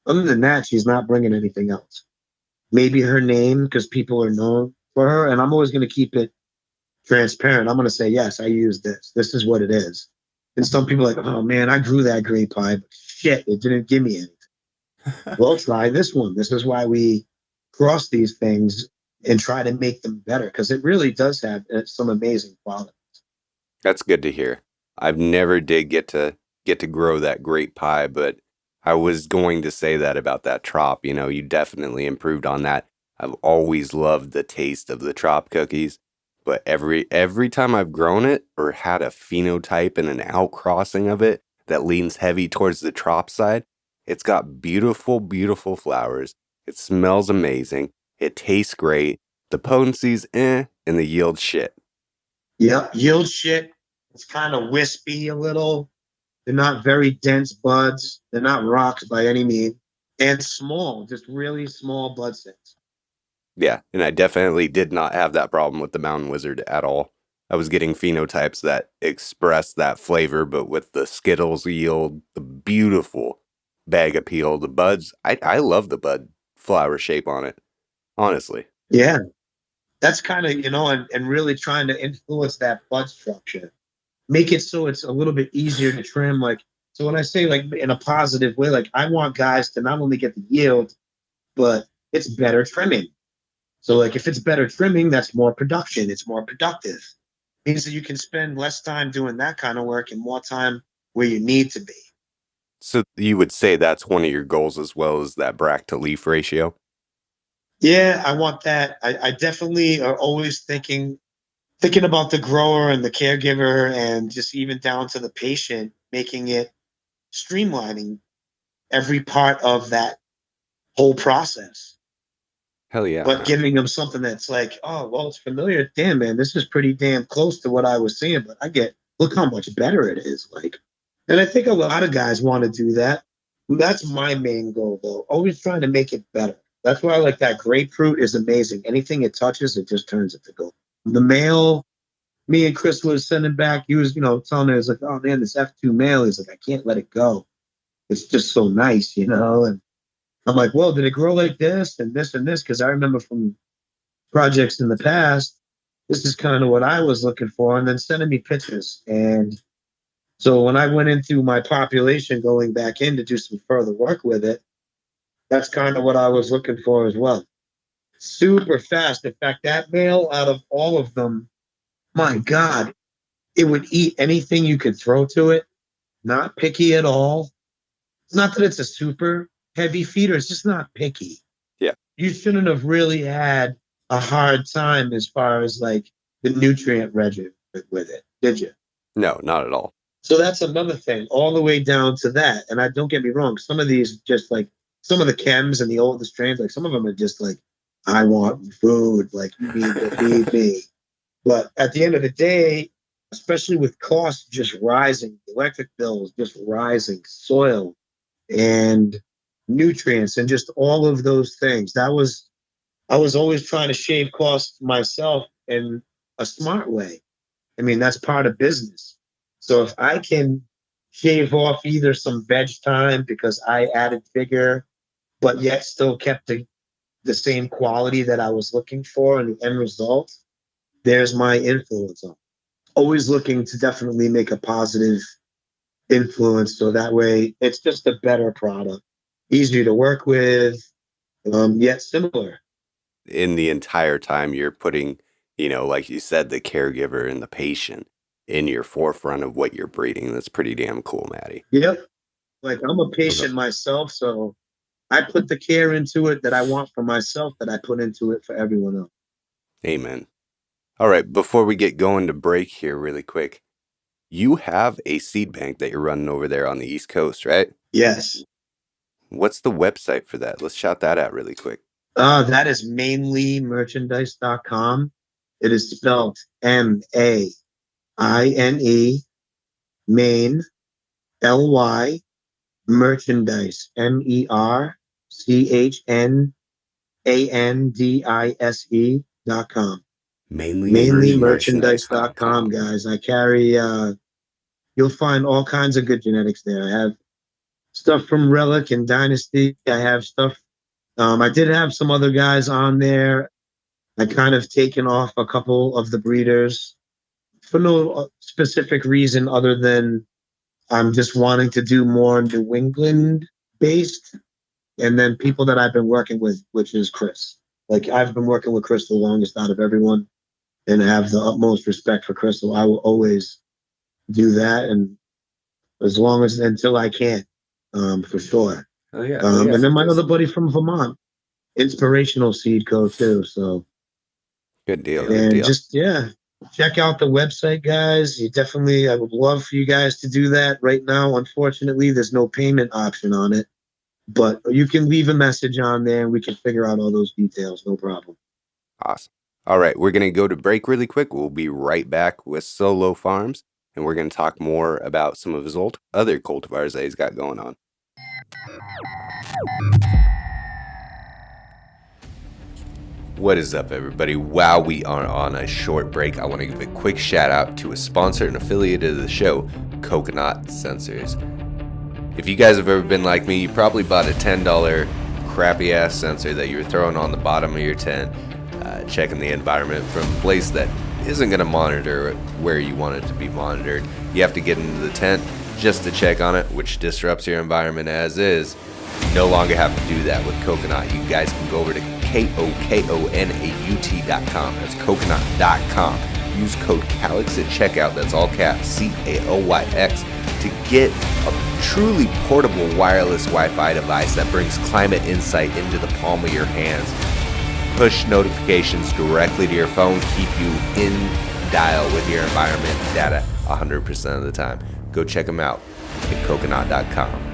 Other than that, she's not bringing anything else. Maybe her name because people are known for her, and I'm always going to keep it transparent. I'm going to say, yes, I use this. This is what it is. And some people are like, oh man, I grew that grape pie, but shit, it didn't give me anything. Well, try this one. This is why we cross these things and try to make them better because it really does have some amazing quality. That's good to hear. I've never did get to grow that grape pie, but I was going to say that about that trop. You definitely improved on that. I've always loved the taste of the trop cookies, but every time I've grown it or had a phenotype and an outcrossing of it that leans heavy towards the trop side, it's got beautiful, beautiful flowers. It smells amazing. It tastes great. The potency's and the yield shit. Yeah, yield shit. It's kind of wispy a little. They're not very dense buds. They're not rocks by any means. And small, just really small bud sets. Yeah, and I definitely did not have that problem with the Mountain Wizard at all. I was getting phenotypes that express that flavor, but with the Skittles yield, the beautiful bag appeal, the buds, I love the bud flower shape on it, honestly. Yeah. That's kind of, and really trying to influence that bud structure. Make it so it's a little bit easier to trim. Like, so when I say like in a positive way, like I want guys to not only get the yield, but it's better trimming. So like if it's better trimming, that's more production. It's more productive. Means that you can spend less time doing that kind of work and more time where you need to be. So you would say that's one of your goals as well as that bract to leaf ratio? Yeah, I want that. I definitely are always thinking about the grower and the caregiver and just even down to the patient, making it streamlining every part of that whole process. Hell yeah. But giving them something that's like, oh, well, it's familiar. Damn, man, this is pretty damn close to what I was seeing, but look how much better it is. Like, and I think a lot of guys want to do that. That's my main goal, though. Always trying to make it better. That's why I like that grapefruit is amazing. Anything it touches, it just turns it to gold. The male, me and Chris was sending back, he was, telling me, like, oh man, this F2 male is like, I can't let it go. It's just so nice, And I'm like, well, did it grow like this and this and this? Because I remember from projects in the past, this is kind of what I was looking for, and then sending me pictures. And so when I went into my population, going back in to do some further work with it, that's kind of what I was looking for as well. Super fast. In fact, that male out of all of them, my God, it would eat anything you could throw to it. Not picky at all. It's not that it's a super heavy feeder, it's just not picky. Yeah. You shouldn't have really had a hard time as far as like the nutrient regimen with it, did you? No, not at all. So that's another thing, all the way down to that. And I don't get me wrong, some of these just like some of the chems and the older strains, like some of them are just like, I want food, like you need to feed me. But at the end of the day, especially with costs just rising, electric bills just rising, soil and nutrients and just all of those things. I was always trying to shave costs myself in a smart way. I mean, that's part of business. So if I can shave off either some veg time because I added vigor, but yet still kept the same quality that I was looking for and the end result, there's my influence on. Always looking to definitely make a positive influence so that way it's just a better product, easier to work with, yet similar. In the entire time you're putting, like you said, the caregiver and the patient in your forefront of what you're breeding. That's pretty damn cool, Maddie. Yep. Like I'm a Okay. patient myself, so I put the care into it that I want for myself that I put into it for everyone else. Amen. All right, before we get going to break here really quick, you have a seed bank that you're running over there on the East Coast, right? Yes. What's the website for that? Let's shout that out really quick. That is mainly merchandise.com. It is spelled MAINE, Main, LY, merchandise, MERCHNDISE.com. Mainly merchandise.com, guys. I carry, you'll find all kinds of good genetics there. I have stuff from Relic and Dynasty. I have stuff. I did have some other guys on there. I kind of taken off a couple of the breeders for no specific reason other than I'm just wanting to do more New England based. And then people that I've been working with, which is Chris. Like I've been working with Chris the longest out of everyone and have the utmost respect for Chris. So I will always do that. And as long as until I can, for sure. Oh, yeah. And then my other buddy from Vermont, Inspirational Seed Co. too. So Good deal. and Good deal. just check out the website, guys. I would love for you guys to do that right now. Unfortunately, there's no payment option on it, but you can leave a message on there and we can figure out all those details. No problem. Awesome. All right, we're going to go to break really quick. We'll be right back with Sowlow Farms, and we're going to talk more about some of his other cultivars that he's got going on. What is up, everybody? While we are on a short break, I want to give a quick shout out to a sponsor and affiliate of the show, Kokonaut Sensors. If you guys have ever been like me, you probably bought a $10 crappy ass sensor that you were throwing on the bottom of your tent, checking the environment from a place that isn't going to monitor where you want it to be monitored. You have to get into the tent just to check on it, which disrupts your environment as is. You no longer have to do that with Kokonaut. You guys can go over to KOKONAUT.com. That's coconut.com. Use code CALYX at checkout. That's all caps, CALYX, to get a truly portable wireless Wi-Fi device that brings climate insight into the palm of your hands. Push notifications directly to your phone. Keep you in dial with your environment data 100% of the time. Go check them out at coconut.com.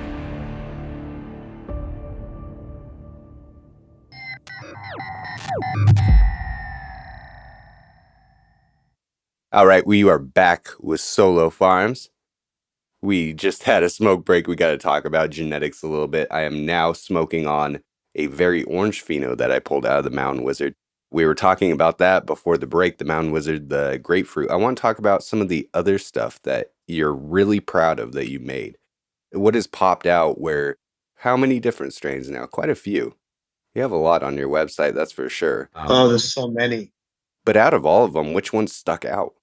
All right, we are back with Sowlow Farms. We just had a smoke break. We got to talk about genetics a little bit. I am now smoking on a very orange pheno that I pulled out of the Mountain Wizard. We were talking about that before the break, the Mountain Wizard, the grapefruit. I want to talk about some of the other stuff that you're really proud of that you made. What has popped out where, how many different strains now? Quite a few. You have a lot on your website, that's for sure. Oh, there's so many. But out of all of them, which ones stuck out?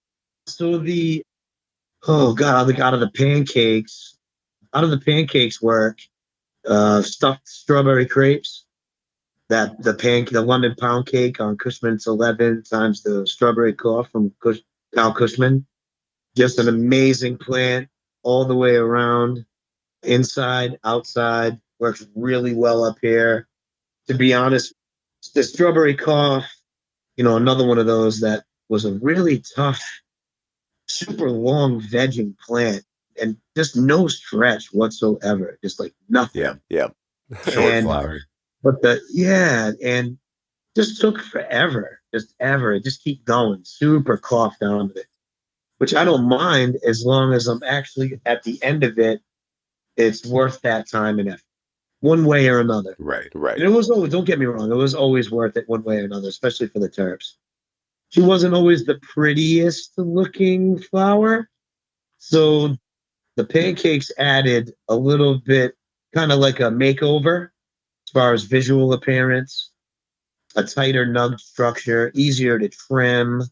So out of the pancakes work, stuffed strawberry crepes. The London pound cake on Cushman's 11 times the strawberry cough from Cal Cushman. Just an amazing plant all the way around, inside, outside. Works really well up here. To be honest, the strawberry cough, another one of those that was a really tough, super long vegging plant and just no stretch whatsoever. Just like nothing. Yeah. Short flower. And just took forever. It just keep going. Super cough down with it. Which I don't mind as long as I'm actually at the end of it, it's worth that time and effort. One way or another. Right. And it was always, don't get me wrong, it was always worth it one way or another, especially for the terps. She wasn't always the prettiest looking flower. So the pancakes added a little bit, kind of like a makeover as far as visual appearance, a tighter nug structure, easier to trim,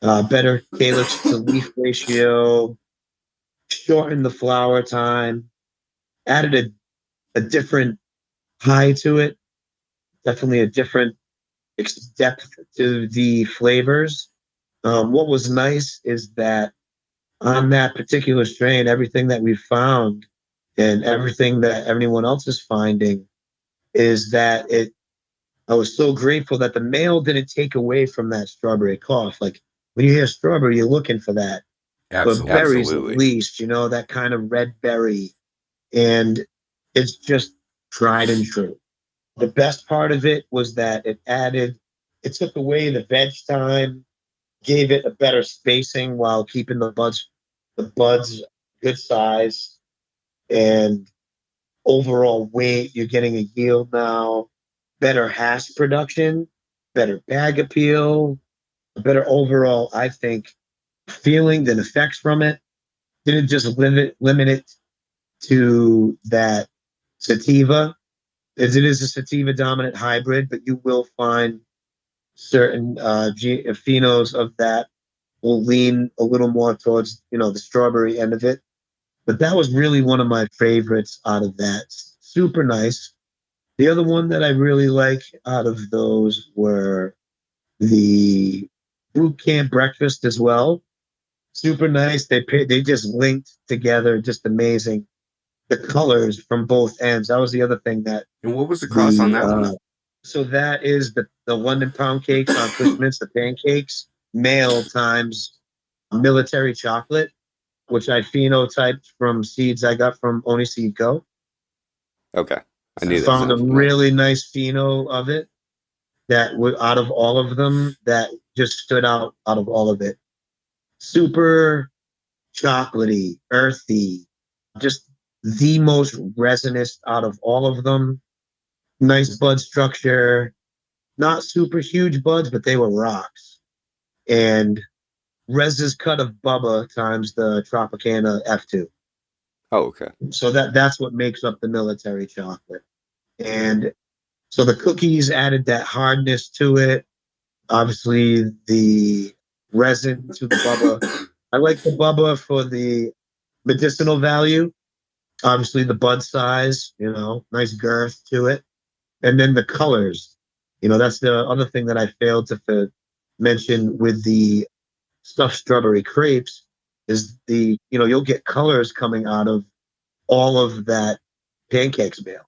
better calyx to leaf ratio, shortened the flower time, added a different high to it, definitely a different depth to the flavors. What was nice is that on that particular strain, everything that we found and everything that everyone else is finding is that I was so grateful that the male didn't take away from that strawberry cough. Like when you hear strawberry, you're looking for that. Absolutely. But berries, at least, that kind of red berry. And it's just tried and true. The best part of it was that it took away the veg time, gave it a better spacing while keeping the buds good size, and overall weight. You're getting a yield now, better hash production, better bag appeal, a better overall, I think, feeling and effects from it. Didn't just limit it to that sativa, as it is a sativa dominant hybrid, but you will find certain phenos of that will lean a little more towards, the strawberry end of it. But that was really one of my favorites out of that. Super nice. The other one that I really like out of those were the boot camp breakfast as well. Super nice. They just linked together, just amazing. The colors from both ends. That was the other thing that. And what was the cross on that one? So that is the London pound cakes on Christmas, the pancakes, male times military chocolate, which I phenotyped from seeds I got from Oni Seed Co. Okay. I knew that. Found a really nice pheno of it that out of all of them that just stood out of all of it. Super chocolatey, earthy, just the most resinous out of all of them. Nice bud structure, not super huge buds, but they were rocks. And Rez's cut of Bubba times the Tropicana F2. Oh, okay. So that's what makes up the military chocolate. And so the cookies added that hardness to it. Obviously, the resin to the Bubba. I like the Bubba for the medicinal value. Obviously, the bud size, nice girth to it. And then the colors. That's the other thing that I failed to mention with the stuffed strawberry crepes is you'll get colors coming out of all of that pancakes meal.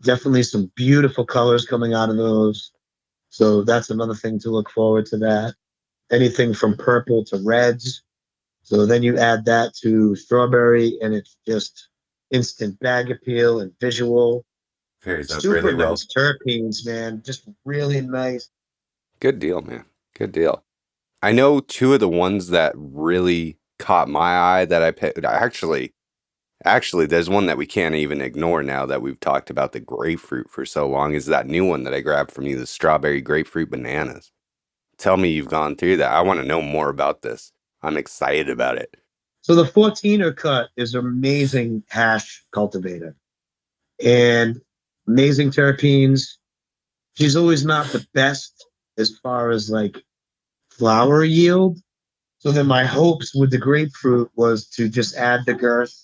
Definitely some beautiful colors coming out of those. So that's another thing to look forward to that. Anything from purple to reds. So then you add that to strawberry and it's just instant bag appeal and visual. Pairs up Super really well. nice terpenes, man. Just really nice. Good deal, man. Good deal. I know two of the ones that really caught my eye that I picked. Actually, there's one that we can't even ignore now that we've talked about the grapefruit for so long. Is that new one that I grabbed from you, the strawberry grapefruit bananas? Tell me you've gone through that. I want to know more about this. I'm excited about it. So the 14er cut is an amazing hash cultivator and amazing terpenes. She's always not the best as far as like flower yield. So then my hopes with the grapefruit was to just add the girth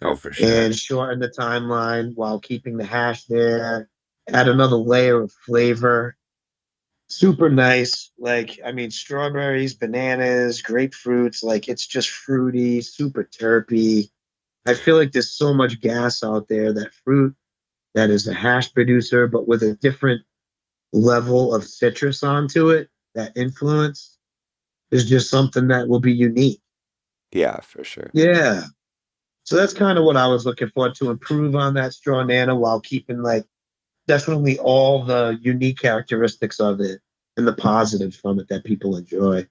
Oh, for sure. and shorten the timeline while keeping the hash there, add another layer of flavor. Super nice. Strawberries, bananas, grapefruits, it's just fruity, super terpy. I feel like there's so much gas out there, that fruit that is a hash producer, but with a different level of citrus onto it, that influence is just something that will be unique. Yeah, for sure. Yeah. So that's kind of what I was looking for, to improve on that straw nano while keeping definitely all the unique characteristics of it and the positives from it that people enjoy.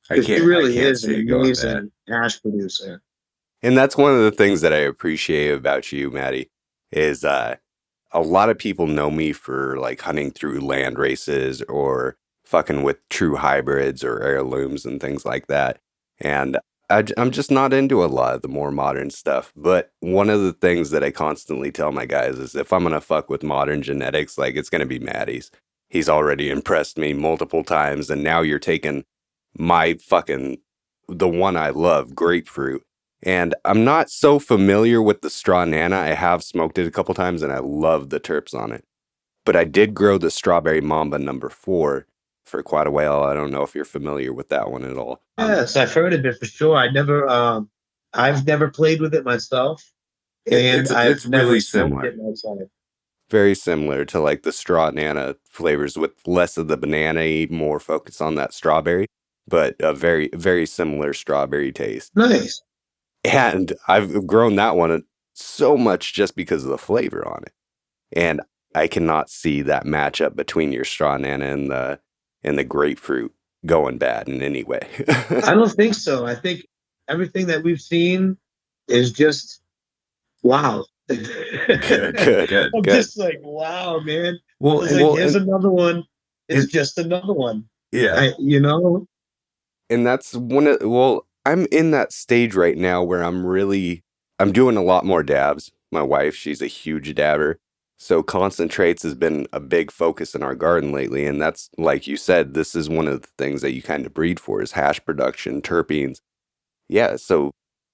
Because she really is see an it going bad. amazing hash producer. And that's one of the things that I appreciate about you, Maddie, is a lot of people know me for like hunting through land races or fucking with true hybrids or heirlooms and things like that. And I'm just not into a lot of the more modern stuff. But one of the things that I constantly tell my guys is if I'm going to fuck with modern genetics, like it's going to be Maddie's. He's already impressed me multiple times. And now you're taking my fucking, the one I love, grapefruit. And I'm not so familiar with the straw nana. I have smoked it a couple times and I love the terps on it. But I did grow the strawberry mamba number 4 for quite a while. I don't know if you're familiar with that one at all. Yes, I've heard of it for sure. I've never played with it myself, and I've It's never really smoked similar. it myself. Very similar to like the straw nana flavors with less of the banana, more focus on that strawberry, but a very, very similar strawberry taste. Nice. And I've grown that one so much just because of the flavor on it. And I cannot see that matchup between your straw nana and the grapefruit going bad in any way. I don't think so. I think everything that we've seen is just wow. Good. I'm just like, wow, man. Well, It's like, here's another one. It's just another one. Yeah. And that's I'm in that stage right now where I'm doing a lot more dabs. My wife, she's a huge dabber. So concentrates has been a big focus in our garden lately. And that's, like you said, this is one of the things that you kind of breed for is hash production, terpenes. Yeah, so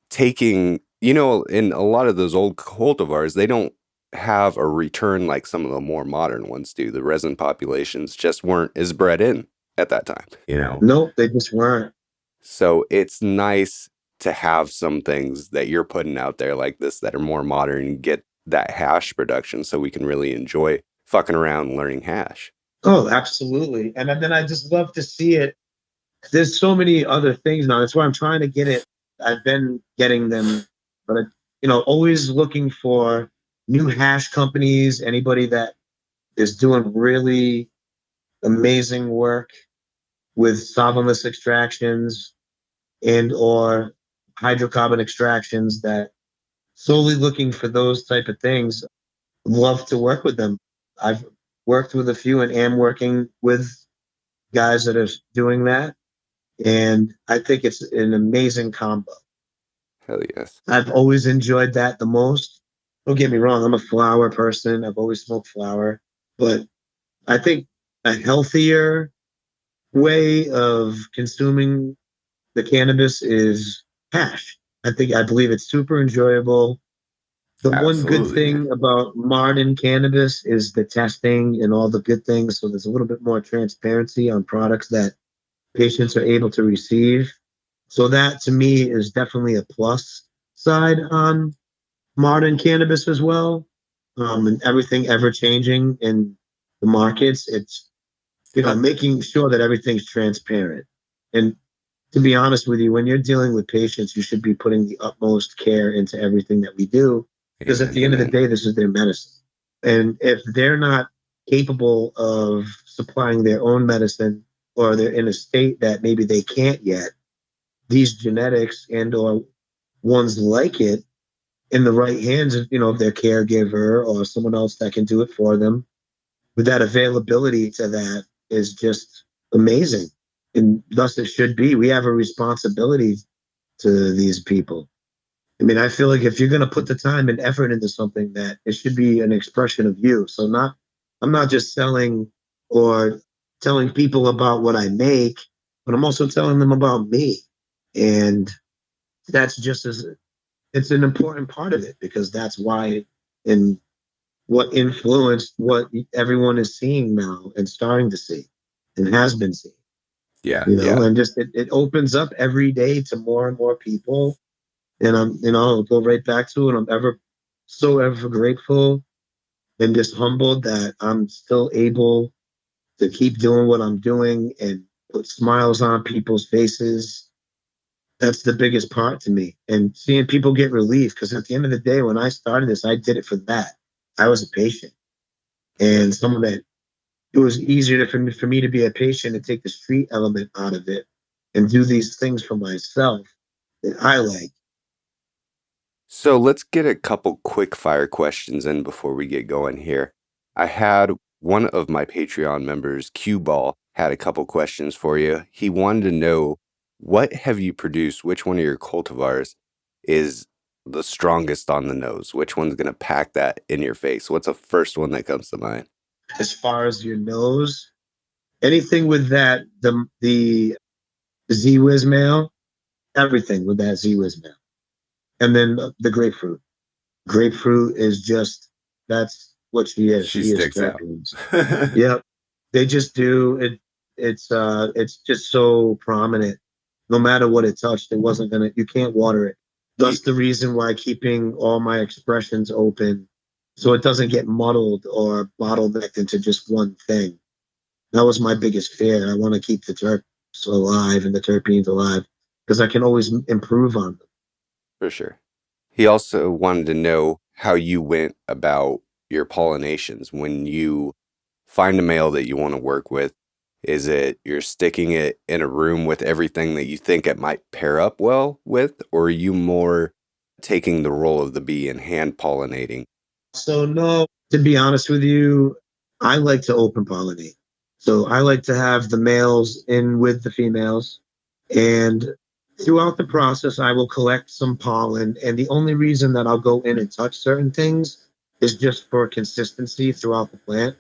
taking, in a lot of those old cultivars, they don't have a return like some of the more modern ones do. The resin populations just weren't as bred in at that time. Nope, they just weren't. So it's nice to have some things that you're putting out there like this that are more modern and get that hash production so we can really enjoy fucking around learning hash. Oh, absolutely. And then I just love to see it. There's so many other things now. That's why I'm trying to get it. I've been getting them, but always looking for new hash companies, anybody that is doing really amazing work with solventless extractions and or hydrocarbon extractions that solely looking for those type of things. Love to work with them. I've worked with a few and am working with guys that are doing that. And I think it's an amazing combo. Hell yes. I've always enjoyed that the most. Don't get me wrong, I'm a flower person. I've always smoked flower. But I think a healthier way of consuming the cannabis is hash. I believe it's super enjoyable. The one good Absolutely, man. thing about modern cannabis is the testing and all the good things. So there's a little bit more transparency on products that patients are able to receive. So that to me is definitely a plus side on modern cannabis as well. And everything ever changing in the markets. It's, making sure that everything's transparent. And to be honest with you, when you're dealing with patients, you should be putting the utmost care into everything that we do, because at Amen, the end of the amen. day, this is their medicine. And if they're not capable of supplying their own medicine, or they're in a state that maybe they can't yet, these genetics and or ones like it in the right hands of, of their caregiver or someone else that can do it for them, with that availability to that is just amazing. And thus it should be. We have a responsibility to these people. I mean, I feel like if you're going to put the time and effort into something, that it should be an expression of you. So I'm not just selling or telling people about what I make, but I'm also telling them about me. And that's just as, it's an important part of it, because that's why, and what influenced what everyone is seeing now and starting to see and has been seeing, Yeah, yeah. and just it opens up every day to more and more people. And I'll go right back to it. I'm ever grateful and just humbled that I'm still able to keep doing what I'm doing and put smiles on people's faces. That's the biggest part to me. And seeing people get relief, because at the end of the day, when I started this, I did it for that. I was a patient, and someone that, it was easier for me to be a patient and take the street element out of it and do these things for myself that I like. So let's get a couple quick fire questions in before we get going here. I had one of my Patreon members, Q Ball, had a couple questions for you. He wanted to know, what have you produced? Which one of your cultivars is the strongest on the nose? Which one's going to pack that in your face? What's the first one that comes to mind? As far as your nose, anything with that, the Z Wiz male, everything with that Z Wiz male. And then the grapefruit. Grapefruit is just, that's what she is. She She is sticks out. terpenes. Yep. They just do it. It's just so prominent. No matter what it touched, it wasn't gonna, you can't water it. You- That's the reason why keeping all my expressions open, so it doesn't get muddled or bottlenecked into just one thing. That was my biggest fear. I want to keep the terps alive and the terpenes alive, because I can always improve on them. For sure. He also wanted to know how you went about your pollinations when you find a male that you want to work with. Is it you're sticking it in a room with everything that you think it might pair up well with, or are you more taking the role of the bee and hand pollinating? So no, to be honest with you, I like to open pollinate. So I like to have the males in with the females, and throughout the process, I will collect some pollen. And the only reason that I'll go in and touch certain things is just for consistency throughout the plant.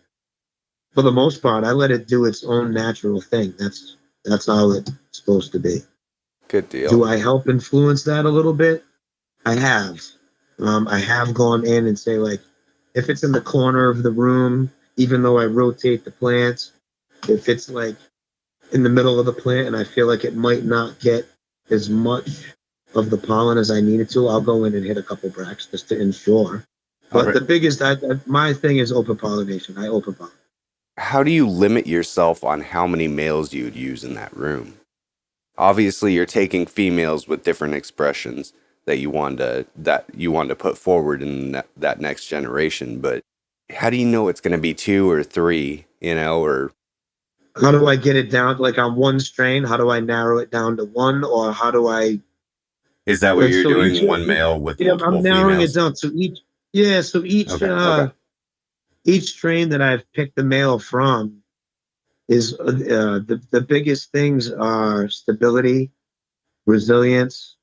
For the most part, I let it do its own natural thing. That's how it's supposed to be. Good deal. Do I help influence that a little bit? I have. I have gone in and say, like, if it's in the corner of the room, even though I rotate the plants, if it's like in the middle of the plant and I feel like it might not get as much of the pollen as I needed to, I'll go in and hit a couple bracts just to ensure. All But right. the biggest, my thing is open pollination. I open pollinate. How do you limit yourself on how many males you would use in that room? Obviously, you're taking females with different expressions that you want to put forward in that next generation, but how do you know it's going to be two or three, or How do I get it down? Like on one strain, how do I narrow it down to one? Or how do I Is that what And you're so doing? One male with yeah, multiple I'm narrowing it females? down. So each Okay. Okay. each strain that I've picked the male from is the biggest things are stability, resilience,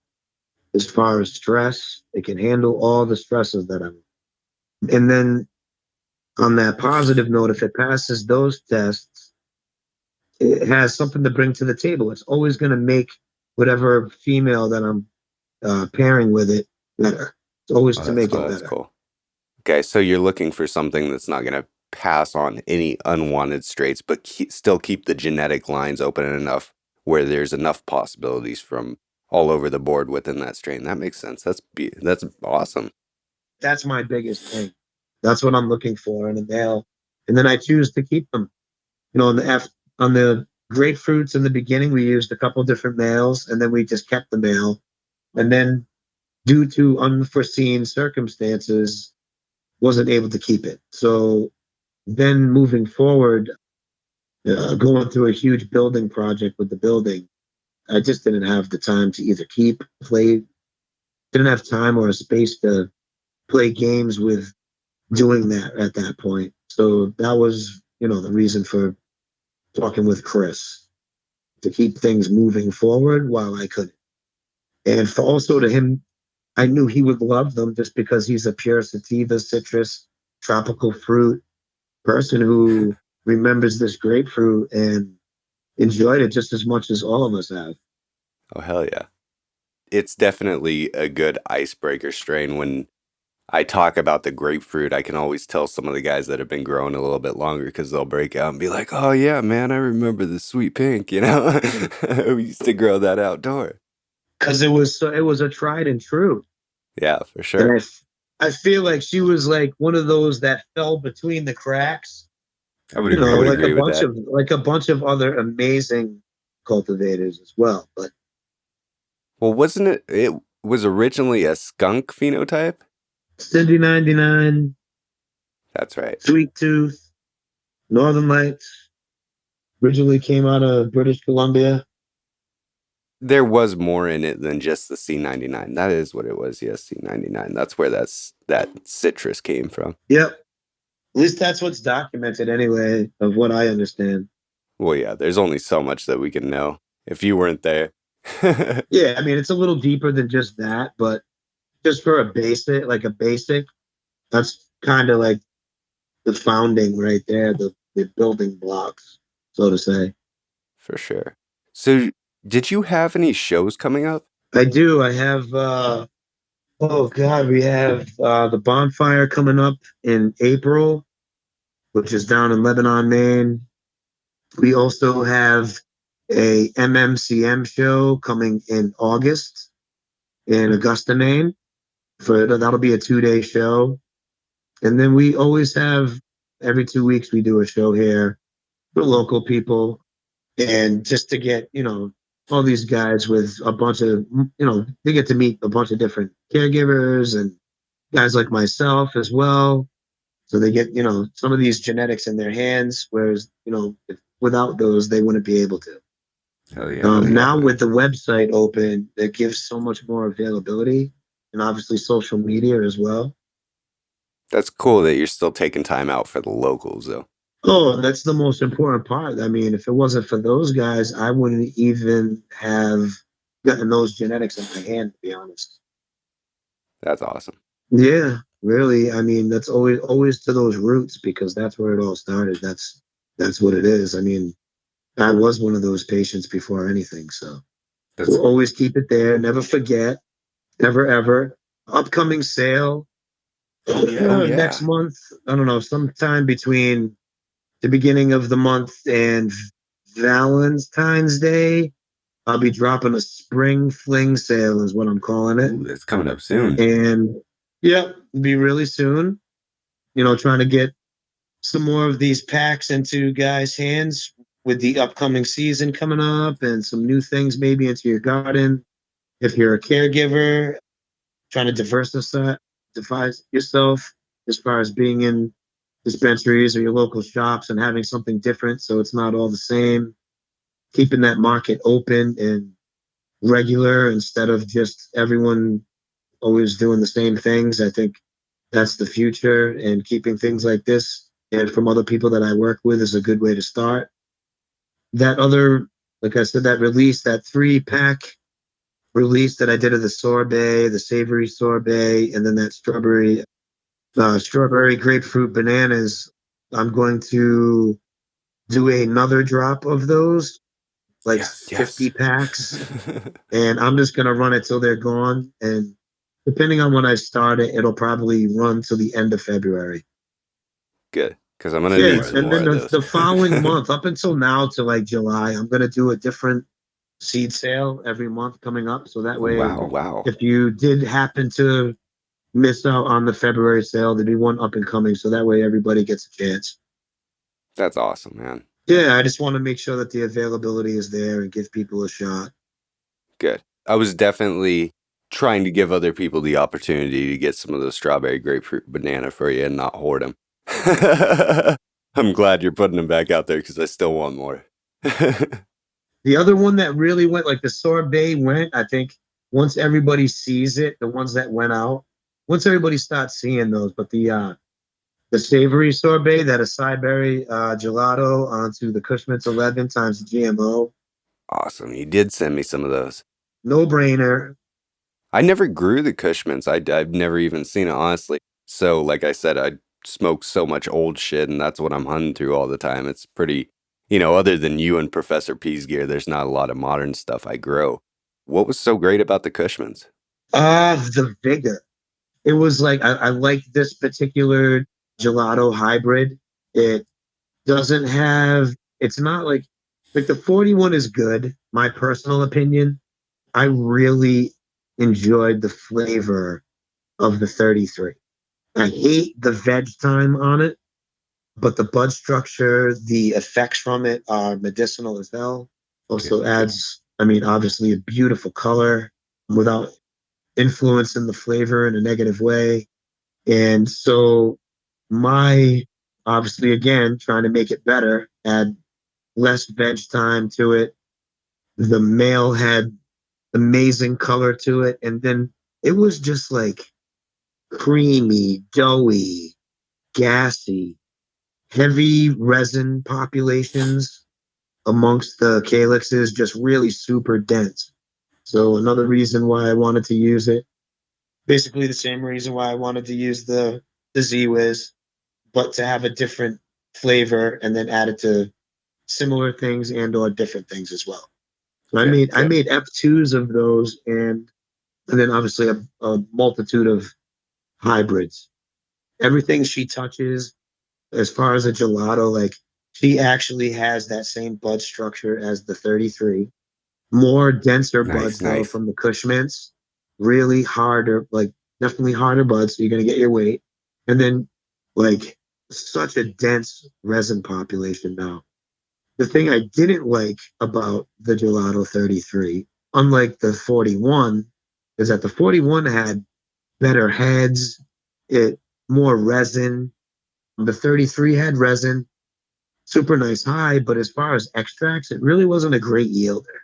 as far as stress. It can handle all the stresses that I'm. And then on that positive note, if it passes those tests, it has something to bring to the table. It's always going to make whatever female that I'm pairing with it better. It's always Oh, to that's make cool. it That's better. cool. Okay, so you're looking for something that's not going to pass on any unwanted traits, but still keep the genetic lines open enough where there's enough possibilities from all over the board within that strain. That makes sense. That's awesome. That's my biggest thing. That's what I'm looking for in a male. And then I choose to keep them. On the grapefruits in the beginning, we used a couple different males, and then we just kept the male. And then, due to unforeseen circumstances, wasn't able to keep it. So then, moving forward, going through a huge building project with the building, I just didn't have the time to either didn't have time or a space to play games with doing that at that point. So that was, the reason for talking with Chris to keep things moving forward while I could. And for also to him, I knew he would love them just because he's a pure sativa, citrus, tropical fruit person who remembers this grapefruit and enjoyed it just as much as all of us have. Oh, hell yeah. It's definitely a good icebreaker strain. When I talk about the grapefruit, I can always tell some of the guys that have been growing a little bit longer because they'll break out and be like, oh, yeah, man, I remember the sweet pink, We used to grow that outdoor. Because it was a tried and true. Yeah, for And sure. I feel like she was like one of those that fell between the cracks, I would agree with that. like a bunch of other amazing cultivators as well. But Well, it was originally a skunk phenotype? Cindy 99, That's right. Sweet Tooth, Northern Lights originally came out of British Columbia. There was more in it than just the C99. That is what it was. Yes, C99. That's where that citrus came from. Yep. At least that's what's documented anyway, of what I understand. Well, yeah, there's only so much that we can know if you weren't there. Yeah, I mean it's a little deeper than just that, but just for a basic, that's kind of like the founding right there, the building blocks, so to say. For sure. So, did you have any shows coming up? I do. I have oh god, we have the bonfire coming up in April, which is down in Lebanon, Maine. We also have a MMCM show coming in August in Augusta, Maine. That'll be a 2-day show. And then we always have every 2 weeks we do a show here for local people, and just to get all these guys with a bunch of they get to meet a bunch of different caregivers and guys like myself as well, so they get some of these genetics in their hands, whereas without those they wouldn't be able to. Hell yeah. Now with the website open, it gives so much more availability, and obviously social media as well. That's cool that you're still taking time out for the locals, though. Oh, that's the most important part. I mean, if it wasn't for those guys, I wouldn't even have gotten those genetics in my hand, to be honest. That's awesome. Yeah, really. I mean, that's always to those roots, because that's where it all started. That's what it is. I mean, I was one of those patients before anything, so That's we'll always keep it there. Never forget. Never ever. Upcoming sale Oh next yeah. month. I don't know, sometime between the beginning of the month and Valentine's Day, I'll be dropping a spring fling sale, is what I'm calling it. Ooh, that's coming up soon. And yeah, it'll be really soon. Trying to get some more of these packs into guys' hands with the upcoming season coming up, and some new things maybe into your garden. If you're a caregiver, trying to diversify yourself as far as being in dispensaries or your local shops and having something different, so it's not all the same. Keeping that market open and regular instead of just everyone always doing the same things. I think that's the future, and keeping things like this and from other people that I work with is a good way to start. That other, like I said, that release, that 3-pack release that I did of the sorbet, the savory sorbet, and then that strawberry grapefruit bananas. I'm going to do another drop of those, like Yes. 50 packs, and I'm just going to run it till they're gone. And depending on when I start it, it'll probably run till the end of February. Good, because I'm gonna Yeah, need some and more then of those. the following month, up until now to like July, I'm going to do a different seed sale every month coming up. So that way, Wow. if you did happen to miss out on the February sale, there'd be one up and coming. So that way, everybody gets a chance. That's awesome, man. Yeah, I just want to make sure that the availability is there and give people a shot. Good. I was definitely trying to give other people the opportunity to get some of those strawberry grapefruit banana for you and not hoard them. I'm glad you're putting them back out there because I still want more. The other one that really went, like the sorbet went, I think once everybody sees it, the ones that went out, once everybody starts seeing those, but the savory sorbet, that acai berry gelato onto the Cushman's 11 times the GMO, Awesome. You did send me some of those. no brainer. I never grew the Cushmans. I've never even seen it, honestly. So, like I said, I smoke so much old shit, and that's what I'm hunting through all the time. It's pretty, other than you and Professor P's gear, there's not a lot of modern stuff I grow. What was so great about the Cushmans? The vigor. It was like I like this particular gelato hybrid. It doesn't have. It's not like the 41 is good. My personal opinion. I really enjoyed the flavor of the 33. I hate the veg time on it, but the bud structure, the effects from it are medicinal as hell. Also Good. adds, I mean, obviously a beautiful color without influencing the flavor in a negative way. And so my obviously again trying to make it better, add less veg time to it. The male had amazing color to it, and then it was just like creamy, doughy, gassy, heavy resin populations amongst the calyxes, just really super dense. So another reason why I wanted to use it, basically the same reason why I wanted to use the Z-Wiz, but to have a different flavor and then add it to similar things and or different things as well. So I made F2s of those, and then obviously a multitude of hybrids. Everything she touches, as far as a gelato, like she actually has that same bud structure as the 33. More denser buds though Nice. from the Cushmints. Really harder, like definitely harder buds. So you're gonna get your weight, and then like such a dense resin population now. The thing I didn't like about the Gelato 33, unlike the 41, is that the 41 had better heads, it more resin. The 33 had resin, super nice high, but as far as extracts, it really wasn't a great yielder.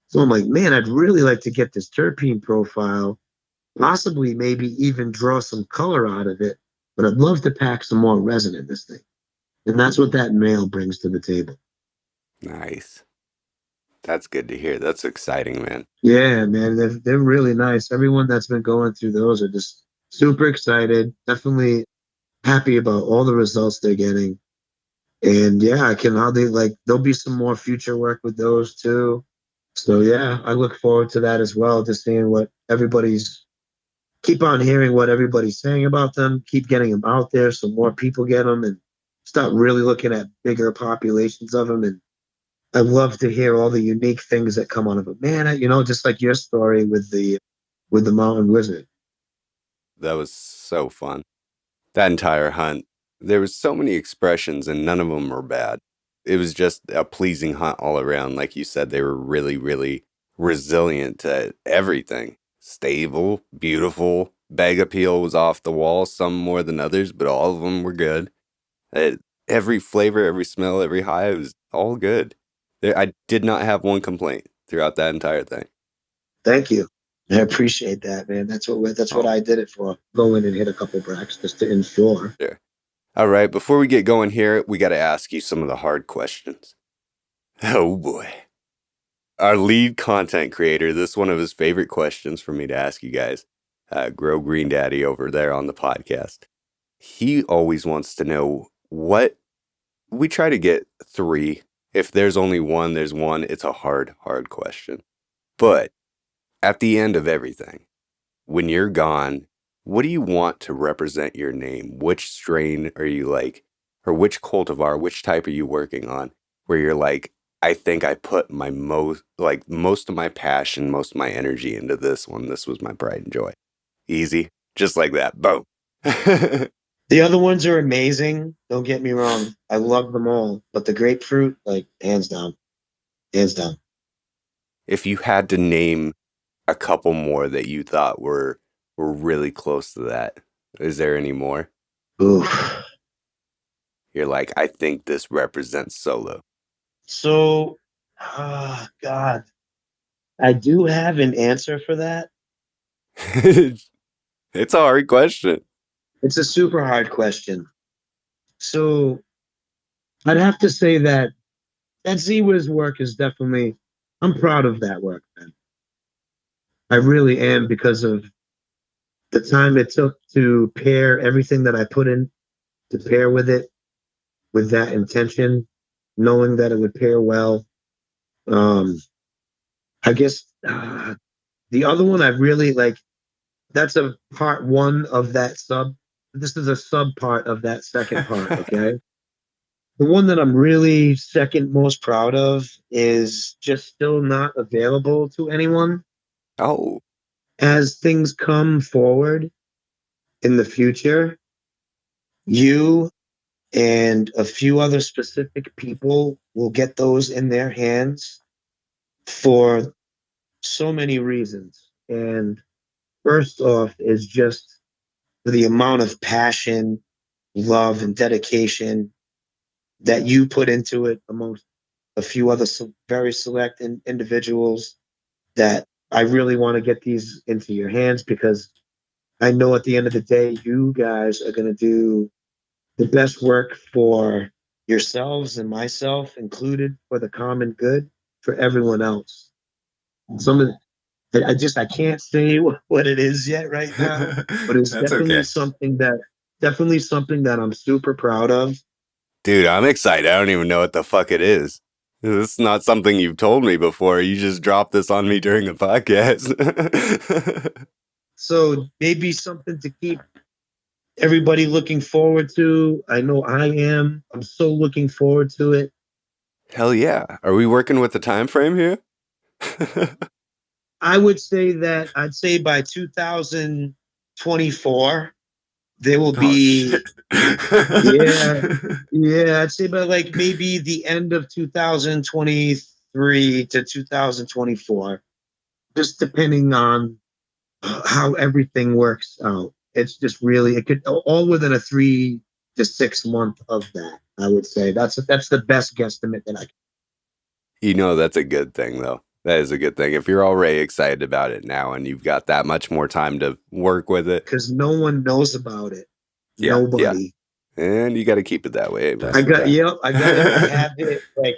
So I'm like, man, I'd really like to get this terpene profile, possibly maybe even draw some color out of it, but I'd love to pack some more resin in this thing. And that's what that male brings to the table. Nice. That's good to hear. That's exciting, man. Yeah, man, they're really nice. Everyone that's been going through those are just super excited. Definitely happy about all the results they're getting. And yeah, I can hardly like there'll be some more future work with those too. So yeah, I look forward to that as well, just seeing what everybody's keep on hearing what everybody's saying about them, keep getting them out there so more people get them and start really looking at bigger populations of them. And I love to hear all the unique things that come out of it. Man, just like your story with the mountain wizard. That was so fun. That entire hunt, there was so many expressions and none of them were bad. It was just a pleasing hunt all around. Like you said, they were really, really resilient to everything. Stable, beautiful. Bag appeal was off the wall, some more than others, but all of them were good. Uh, every flavor, every smell, every high, it was all good. I did not have one complaint throughout that entire thing. Thank you. I appreciate that, man. That's what Oh, I did it for. Go in and hit a couple bracks just to ensure. sure. All right, before we get going here, we got to ask you some of the hard questions. Oh boy. Our lead content creator, this is one of his favorite questions for me to ask you guys. Grow Green Daddy over there on the podcast. He always wants to know what we try to get 3. If there's only one, there's one. It's a hard question. But at the end of everything, when you're gone, what do you want to represent your name? Which strain are you like, or which cultivar, which type are you working on? Where you're like, I think I put my most of my passion, most of my energy into this one. This was my pride and joy. Easy, just like that. Boom. The other ones are amazing. Don't get me wrong. I love them all. But the grapefruit, like, hands down. Hands down. If you had to name a couple more that you thought were really close to that, is there any more? Ooh. You're like, I think this represents Sowlow. So, God. I do have an answer for that. It's a hard question. It's a super hard question. So, I'd have to say that Ziwa's work is definitely, I'm proud of that work, man. I really am, because of the time it took to pair everything that I put in to pair with it, with that intention, knowing that it would pair well. I guess the other one I really like, that's a part 1 of that sub. This is a sub part of that second part, okay? The one that I'm really second most proud of is just still not available to anyone. Oh, As things come forward in the future, you and a few other specific people will get those in their hands for so many reasons. And first off is just the amount of passion, love, and dedication that you put into it amongst a few other very select individuals, that I really want to get these into your hands, because I know at the end of the day, you guys are going to do the best work for yourselves and myself included, for the common good, for everyone else. Some of I can't say what it is yet right now, but it's that's okay. definitely something that I'm super proud of. dude, I'm excited. I don't even know what the fuck it is. This is not something you've told me before. You just dropped this on me during the podcast. So maybe something to keep everybody looking forward to. I know I am. I'm so looking forward to it. Hell yeah. Are we working with the time frame here? I would say that I'd say by 2024, there will Oh be, shit. yeah, I'd say by like maybe the end of 2023 to 2024, just depending on how everything works out. It's just really, it could all within a 3 to 6 month of that. I would say that's the best guesstimate that I can. You know, that's a good thing, though. That is a good thing. If you're already excited about it now and you've got that much more time to work with it. Because no one knows about it. Yeah, Nobody. And you got to keep it that way. That's I most of the got, time. yep, I got it. I have it. Like,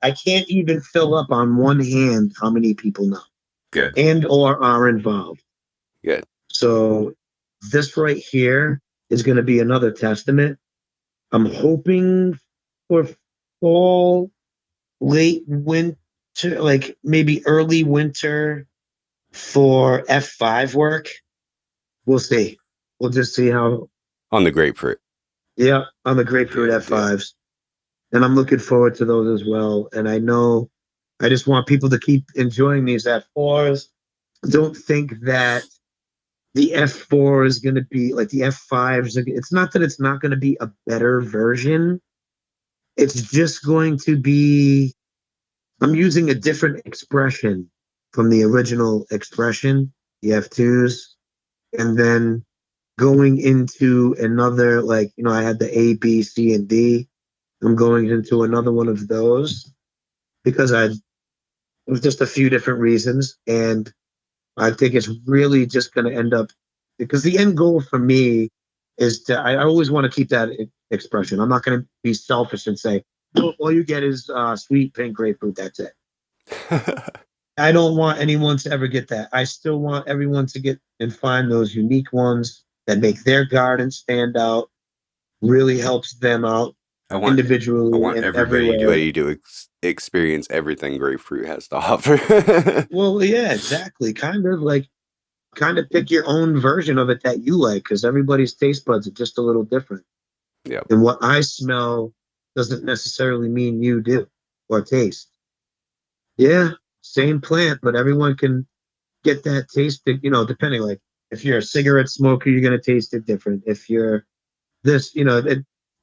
I can't even fill up on one hand how many people know good. and or are involved. Good. So this right here is going to be another testament. I'm hoping for fall, late winter, like maybe early winter for F5 work. We'll see. We'll just see how. On the grapefruit. Yeah, on the grapefruit Good deal. F5s. And I'm looking forward to those as well. And I know I just want people to keep enjoying these F4s. Don't think that the F4 is going to be like the F5s. It's not that it's not going to be a better version. It's just going to be, I'm using a different expression from the original expression, the F2s, and then going into another, like, I had the A, B, C, and D. I'm going into another one of those because with just a few different reasons. And I think it's really just going to end up, because the end goal for me is I always want to keep that expression. I'm not going to be selfish and say, "Oh, all you get is sweet pink grapefruit. That's it." I don't want anyone to ever get that. I still want everyone to get and find those unique ones that make their garden stand out, really helps them out I want individually in every everybody way. Ready to experience everything grapefruit has to offer. Well, yeah, exactly. Kind of pick your own version of it that you like, because everybody's taste buds are just a little different. Yep. And what I smell doesn't necessarily mean you do or taste. Yeah, same plant, but everyone can get that taste, depending. Like if you're a cigarette smoker, you're going to taste it different. If you're this,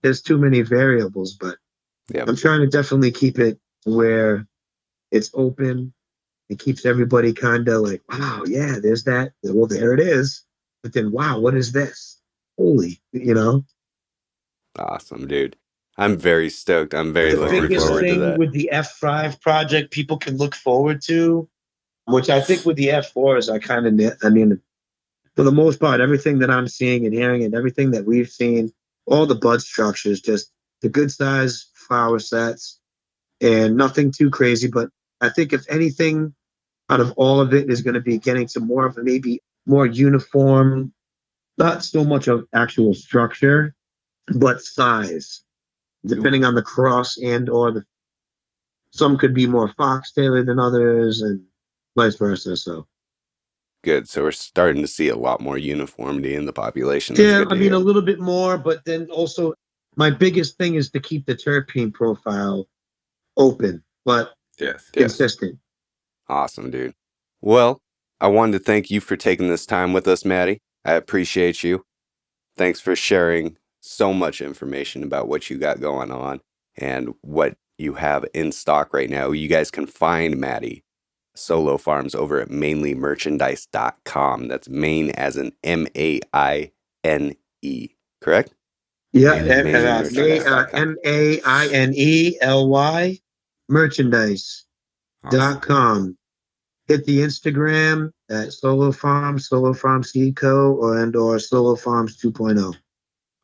there's too many variables, but Yep. I'm trying to definitely keep it where it's open. It keeps everybody kind of like, wow, yeah, there's that. Well, there it is. But then, wow, what is this? Holy, Awesome, dude. I'm very stoked. I'm very The looking biggest forward to thing that. with the F5 project people can look forward to, which I think with the F4s, for the most part, everything that I'm seeing and hearing and everything that we've seen, all the bud structures, just the good size flower sets and nothing too crazy. But I think if anything out of all of it is going to be getting to more of a maybe more uniform, not so much of actual structure, but size, depending on the cross and or some could be more foxtail than others and vice versa. So Good. So we're starting to see a lot more uniformity in the population. That's yeah, good to I mean hear. a little bit more, but then also my biggest thing is to keep the terpene profile open, but Yes. consistent. Awesome, dude. Well, I wanted to thank you for taking this time with us, Maddie. I appreciate you. Thanks for sharing so much information about what you got going on and what you have in stock right now. You guys can find Maddie Sowlow Farms over at mainlymerchandise.com. That's Maine as in Maine, correct? Yeah, mainlymerchandise.com. Mainely merchandise.com. Hit the Instagram at Sowlow Farms, Sowlow Farms Seed Co. or Sowlow Farms 2.0.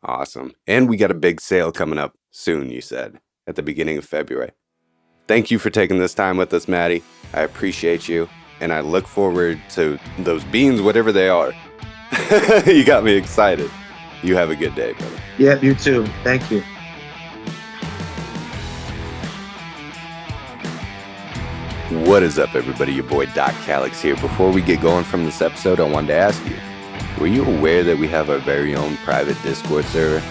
Awesome. And we got a big sale coming up soon, you said, at the beginning of February. Thank you for taking this time with us, Maddie. I appreciate you, and I look forward to those beans, whatever they are. You got me excited. You have a good day, brother. Yep, you too. Thank you. What is up, everybody? Your boy Doc Calix here. Before we get going from this episode, I wanted to ask you, were you aware that we have our very own private Discord server?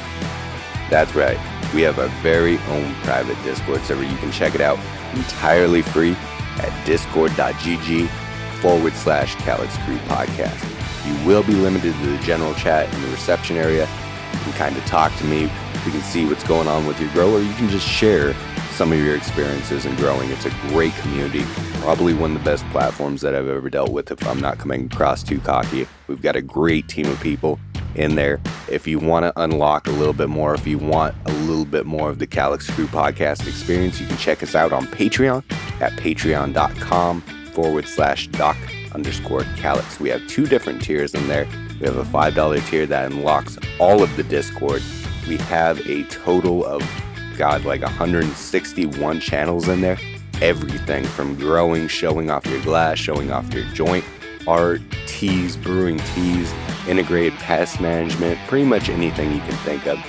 That's right. We have our very own private Discord server. You can check it out entirely free at discord.gg/Calix Crew Podcast. You will be limited to the general chat in the reception area. You can kind of talk to me. We can see what's going on with your grow, or you can just share some of your experiences in growing. It's a great community, probably one of the best platforms that I've ever dealt with if I'm not coming across too cocky. We've got a great team of people in there. If you want to unlock a little bit more, if you want a little bit more of the Calix Crew podcast experience, you can check us out on Patreon at patreon.com/doc_Calix. We have 2 different tiers in there. We have a $5 tier that unlocks all of the Discord. We have a total of, like 161 channels in there. Everything from growing, showing off your glass, showing off your joint, art, teas, brewing teas, integrated pest management, pretty much anything you can think of.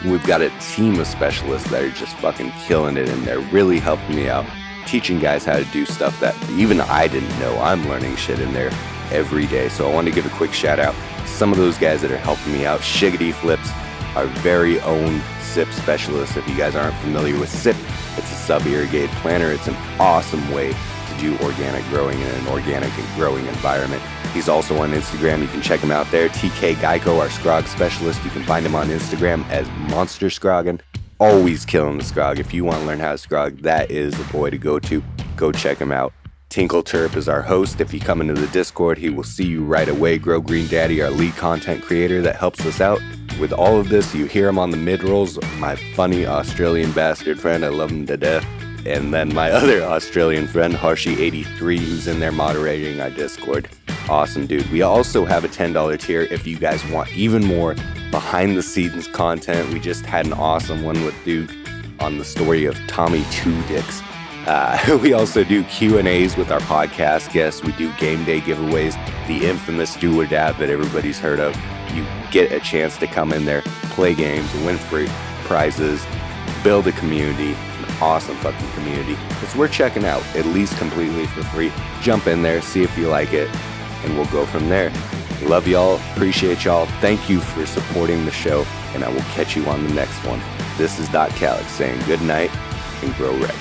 We've got a team of specialists that are just fucking killing it in there, really helping me out, teaching guys how to do stuff that even I didn't know. I'm learning shit in there every day. So I want to give a quick shout out to some of those guys that are helping me out. Shiggity Flips, our very own SIP specialist. If you guys aren't familiar with SIP, it's a sub-irrigated planter. It's an awesome way to do organic growing in an organic and growing environment. He's also on Instagram. You can check him out there. TK Geico, our scrog specialist. You can find him on Instagram as Monster Scroggin. Always killing the scrog. If you want to learn how to scrog, that is the boy to go to. Go check him out. Tinkle Terp is our host. If you come into the Discord, he will see you right away. Grow Green Daddy, our lead content creator that helps us out with all of this. You hear him on the mid-rolls. My funny Australian bastard friend. I love him to death. And then my other Australian friend, Harshi83, who's in there moderating our Discord. Awesome, dude. We also have a $10 tier if you guys want even more behind the scenes content. We just had an awesome one with Duke on the story of Tommy Two Dicks. We also do Q&As with our podcast guests. We do game day giveaways, the infamous do or dab that everybody's heard of. You get a chance to come in there, play games, win free prizes, build a community, an awesome fucking community. It's worth checking out, at least completely for free. Jump in there, see if you like it, and we'll go from there. Love y'all, appreciate y'all. Thank you for supporting the show, and I will catch you on the next one. This is Doc Calix saying good night and grow red.